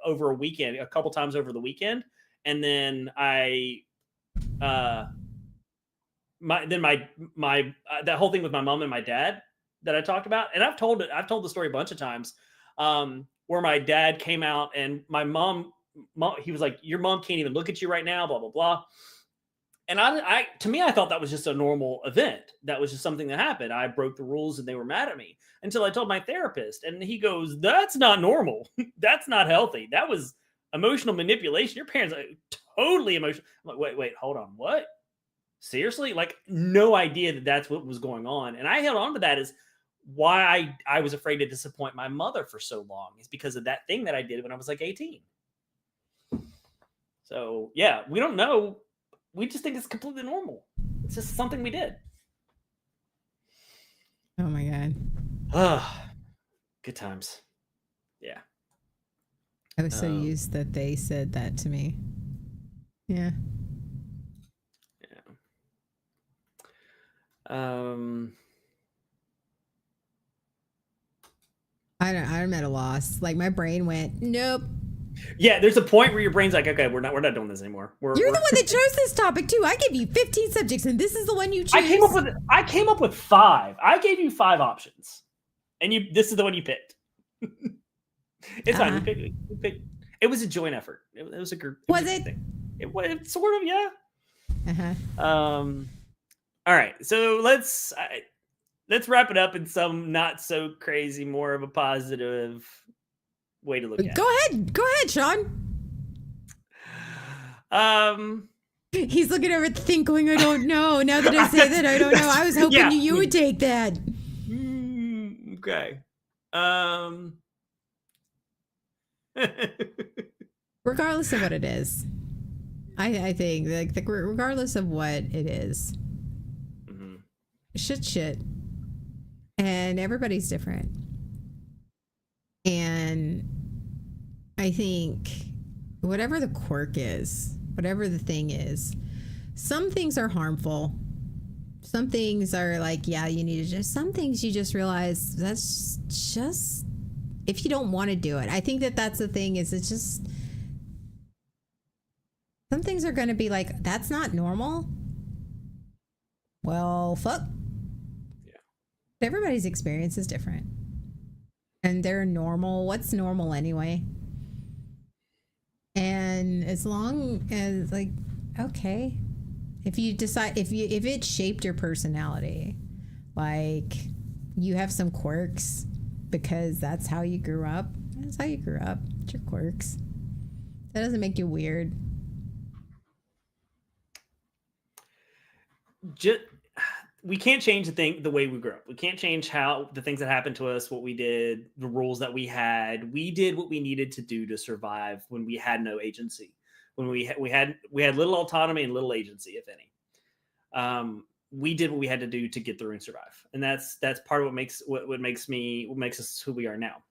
over a weekend, a couple times over the weekend, and then that whole thing with my mom and my dad that I talked about, and I've told the story a bunch of times, where my dad came out and my mom, he was like, your mom can't even look at you right now, blah blah blah. And to me, I thought that was just a normal event. That was just something that happened. I broke the rules and they were mad at me until I told my therapist. And he goes, that's not normal. That's not healthy. That was emotional manipulation. Your parents are totally emotional. I'm like, wait, hold on. What? Seriously? Like, no idea that that's what was going on. And I held on to that as why I was afraid to disappoint my mother for so long, is because of that thing that I did when I was like 18. So yeah, we don't know. We just think it's completely normal. It's just something we did. Oh my God. Good times. Yeah. I was so used that they said that to me. Yeah. I'm at a loss. Like my brain went, nope. Yeah, there's a point where your brain's like, okay, we're not doing this anymore. You're the one that chose this topic too. I gave you 15 subjects, and this is the one you chose. I came up with 5. I gave you 5 options, and this is the one you picked. It's fine. You picked. It was a joint effort. It was a group. Was it? Thing. It was sort of, yeah. Uh-huh. All right, so let's wrap it up in some not so crazy, more of a positive way to look at it. Go ahead, Sean. He's looking over at the thing going, I don't know. Now that I say that, I don't know. I was hoping you would take that. Okay. Regardless of what it is, I think like regardless of what it is, shit, and everybody's different. And I think whatever the quirk is, whatever the thing is, some things are harmful. Some things are like, yeah, you need to some things you just realize that's just, if you don't want to do it. I think that's the thing, is it's just, some things are going to be like, that's not normal. Well, fuck. Yeah. Everybody's experience is different. And they're normal. What's normal anyway? And as long as, like, okay, if you decide, if it shaped your personality, like you have some quirks because that's how you grew up. That's how you grew up. It's your quirks. That doesn't make you weird. We can't change the way we grew up. We can't change how the things that happened to us, what we did, the rules that we had. We did what we needed to do to survive when we had no agency, when we had little autonomy and little agency, if any. We did what we had to do to get through and survive, and that's part of what makes us who we are now.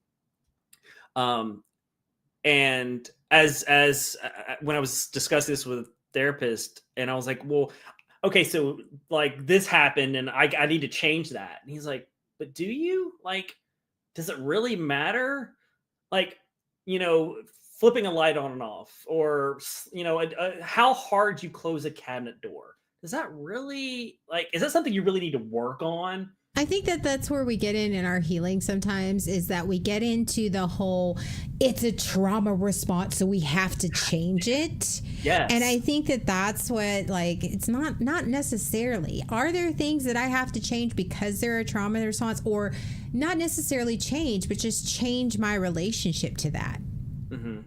And as when I was discussing this with a therapist, and I was like, well, okay, so like this happened and I need to change that. And he's like, but do you? Like, does it really matter? Like, flipping a light on and off, or, how hard you close a cabinet door. Does that really, is that something you really need to work on? I think that's where we get in our healing sometimes, is that we get into the whole, it's a trauma response, so we have to change it. Yes. And I think that's what, it's not necessarily. Are there things that I have to change because they're a trauma response, or not necessarily change, but just change my relationship to that? Mm-hmm.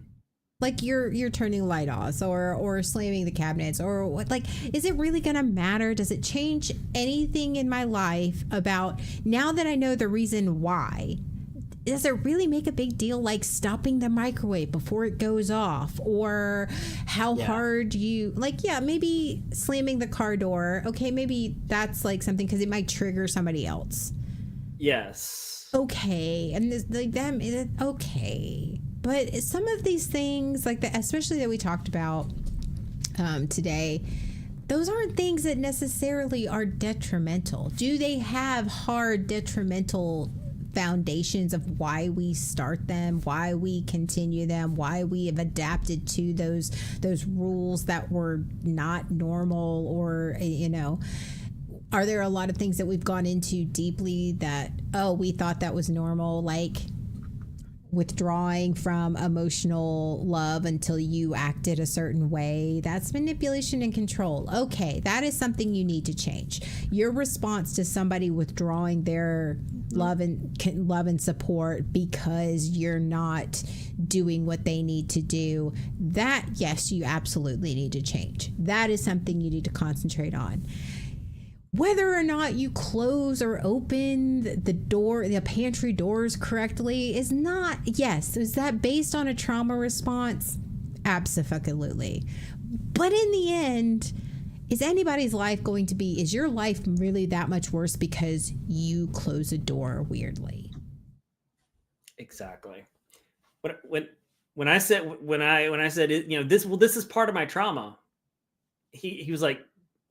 Like you're turning light off or slamming the cabinets or what, is it really going to matter? Does it change anything in my life about now that I know the reason why? Does it really make a big deal, like stopping the microwave before it goes off, or how hard you maybe slamming the car door. Okay, maybe that's something because it might trigger somebody else. Yes. Okay. And okay. But some of these things, especially that we talked about today, those aren't things that necessarily are detrimental. Do they have hard detrimental foundations of why we start them, why we continue them, why we have adapted to those rules that were not normal, or are there a lot of things that we've gone into deeply that, we thought that was normal, like withdrawing from emotional love until you acted a certain way? That's manipulation and control. Okay, that is something you need to change. Your response to somebody withdrawing their love and support because you're not doing what they need to do, that, yes, you absolutely need to change. That is something you need to concentrate on. Whether or not you close or open the pantry doors correctly is not, yes, is that based on a trauma response? Absolutely. But in the end, is anybody's life is your life really that much worse because you close a door weirdly? Exactly. When I said this is part of my trauma, he was like,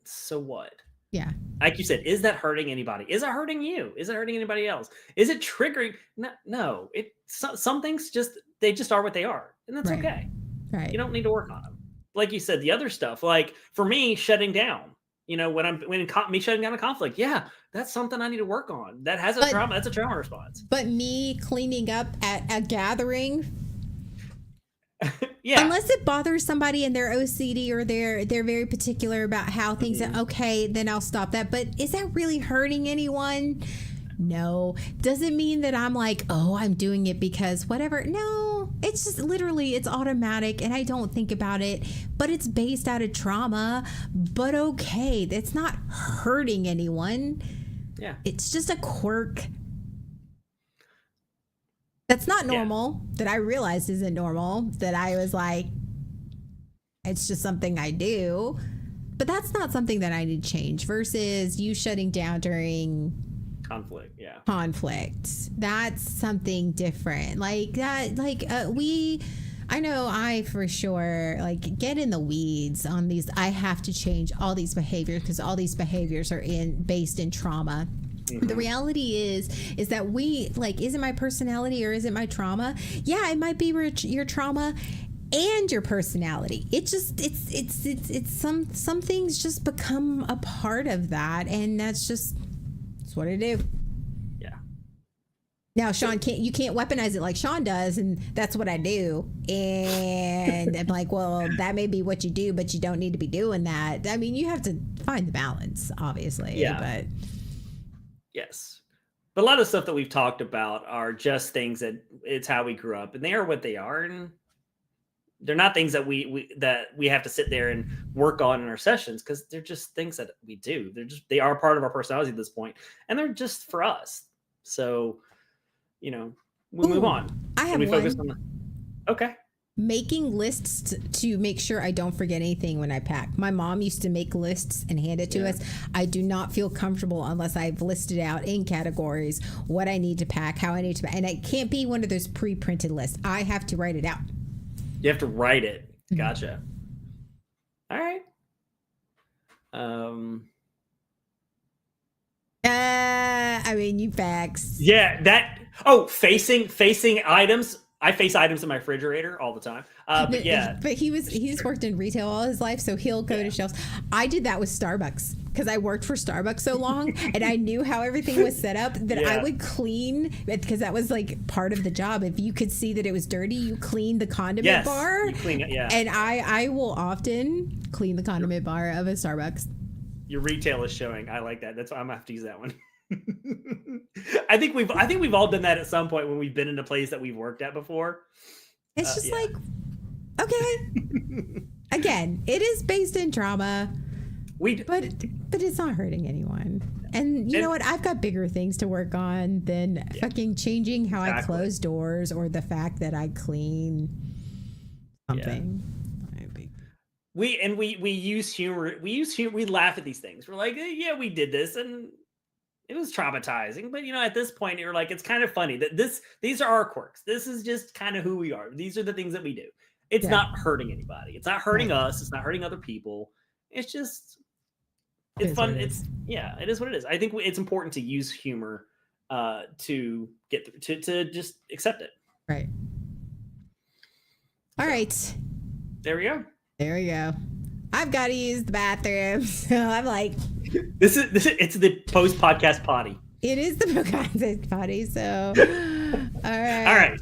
so what? Yeah. Like you said, is that hurting anybody? Is it hurting you? Is it hurting anybody else? Is it triggering? No. Some things they just are what they are, and that's right. Okay. Right. You don't need to work on them. Like you said, the other stuff, like for me, shutting down. Me shutting down a conflict, that's something I need to work on. That has a trauma. That's a trauma response. But me cleaning up at a gathering. Yeah. Unless it bothers somebody and they're OCD or they're very particular about how things are, okay, then I'll stop that. But is that really hurting anyone? No. Doesn't mean that I'm like, I'm doing it because whatever. No, it's just literally, it's automatic and I don't think about it, but it's based out of trauma. But okay, it's not hurting anyone. Yeah. It's just a quirk. That's not normal, that I realized isn't normal, that I was like, it's just something I do. But that's not something that I need to change versus you shutting down during conflict. Yeah. Conflict. That's something different. Like that, I know I for sure get in the weeds on these. I have to change all these behaviors because all these behaviors are based in trauma. Mm-hmm. The reality is that is it my personality or is it my trauma? Yeah, it might be your trauma and your personality. It's some things just become a part of that, and that's what I do. Yeah. Now, Sean, you can't weaponize it like Sean does, and that's what I do. And I'm like, well, that may be what you do, but you don't need to be doing that. I mean, you have to find the balance, obviously. Yeah. But yes. But a lot of stuff that we've talked about are just things that it's how we grew up, and they are what they are, and they're not things that we have to sit there and work on in our sessions, because they're just things that we do. They are part of our personality at this point, and they're just for us. So, we move on. I have we focus one. on okay. Making lists to make sure I don't forget anything when I pack. My mom used to make lists and hand it to us. I do not feel comfortable unless I've listed out in categories what I need to pack, how I need to pack. And it can't be one of those pre-printed lists. I have to write it out. You have to write it. Gotcha. All right. I mean, you facts. Yeah, facing items. I face items in my refrigerator all the time. But yeah. But he's worked in retail all his life, so he'll go to shelves. I did that with Starbucks because I worked for Starbucks so long, and I knew how everything was set up that I would clean, because that was like part of the job. If you could see that it was dirty, you clean the condiment bar. You clean it, yeah. And I will often clean the condiment bar of a Starbucks. Your retail is showing. I like that. That's why I'm gonna have to use that one. I think we've all done that at some point when we've been in a place that we've worked at before. It's just like, okay. Again, it is based in trauma. But it's not hurting anyone. And you know what? I've got bigger things to work on than fucking changing how I close doors or the fact that I clean something. We use humor. We laugh at these things. We're like, yeah, we did this, and it was traumatizing. But at this point, you're like, it's kind of funny that these are our quirks. This is just kind of who we are. These are the things that we do. It's not hurting anybody. It's not hurting us. It's not hurting other people. It's just, it's fun. It is what it is. I think it's important to use humor to get through, to just accept it. Right. All right. There we go. There we go. I've got to use the bathroom, so I'm like, this is it's the post podcast potty. It is the podcast potty. So, all right.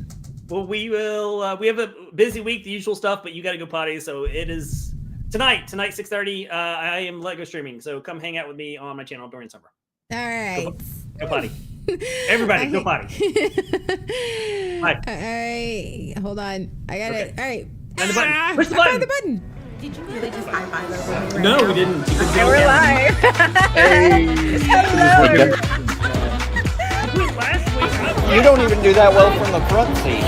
Well, we will. We have a busy week, the usual stuff, but you got to go potty. So it is tonight 6:30. I am Lego streaming, so come hang out with me on my channel during summer. All right. Go potty. Everybody, go potty. All right. Hold on. I got it. All right. Find the button. Push the button. Find the button. Did you really just high five over me? No, we didn't. Okay, we're live. Hello. Last week, You don't even do that well from the front seat.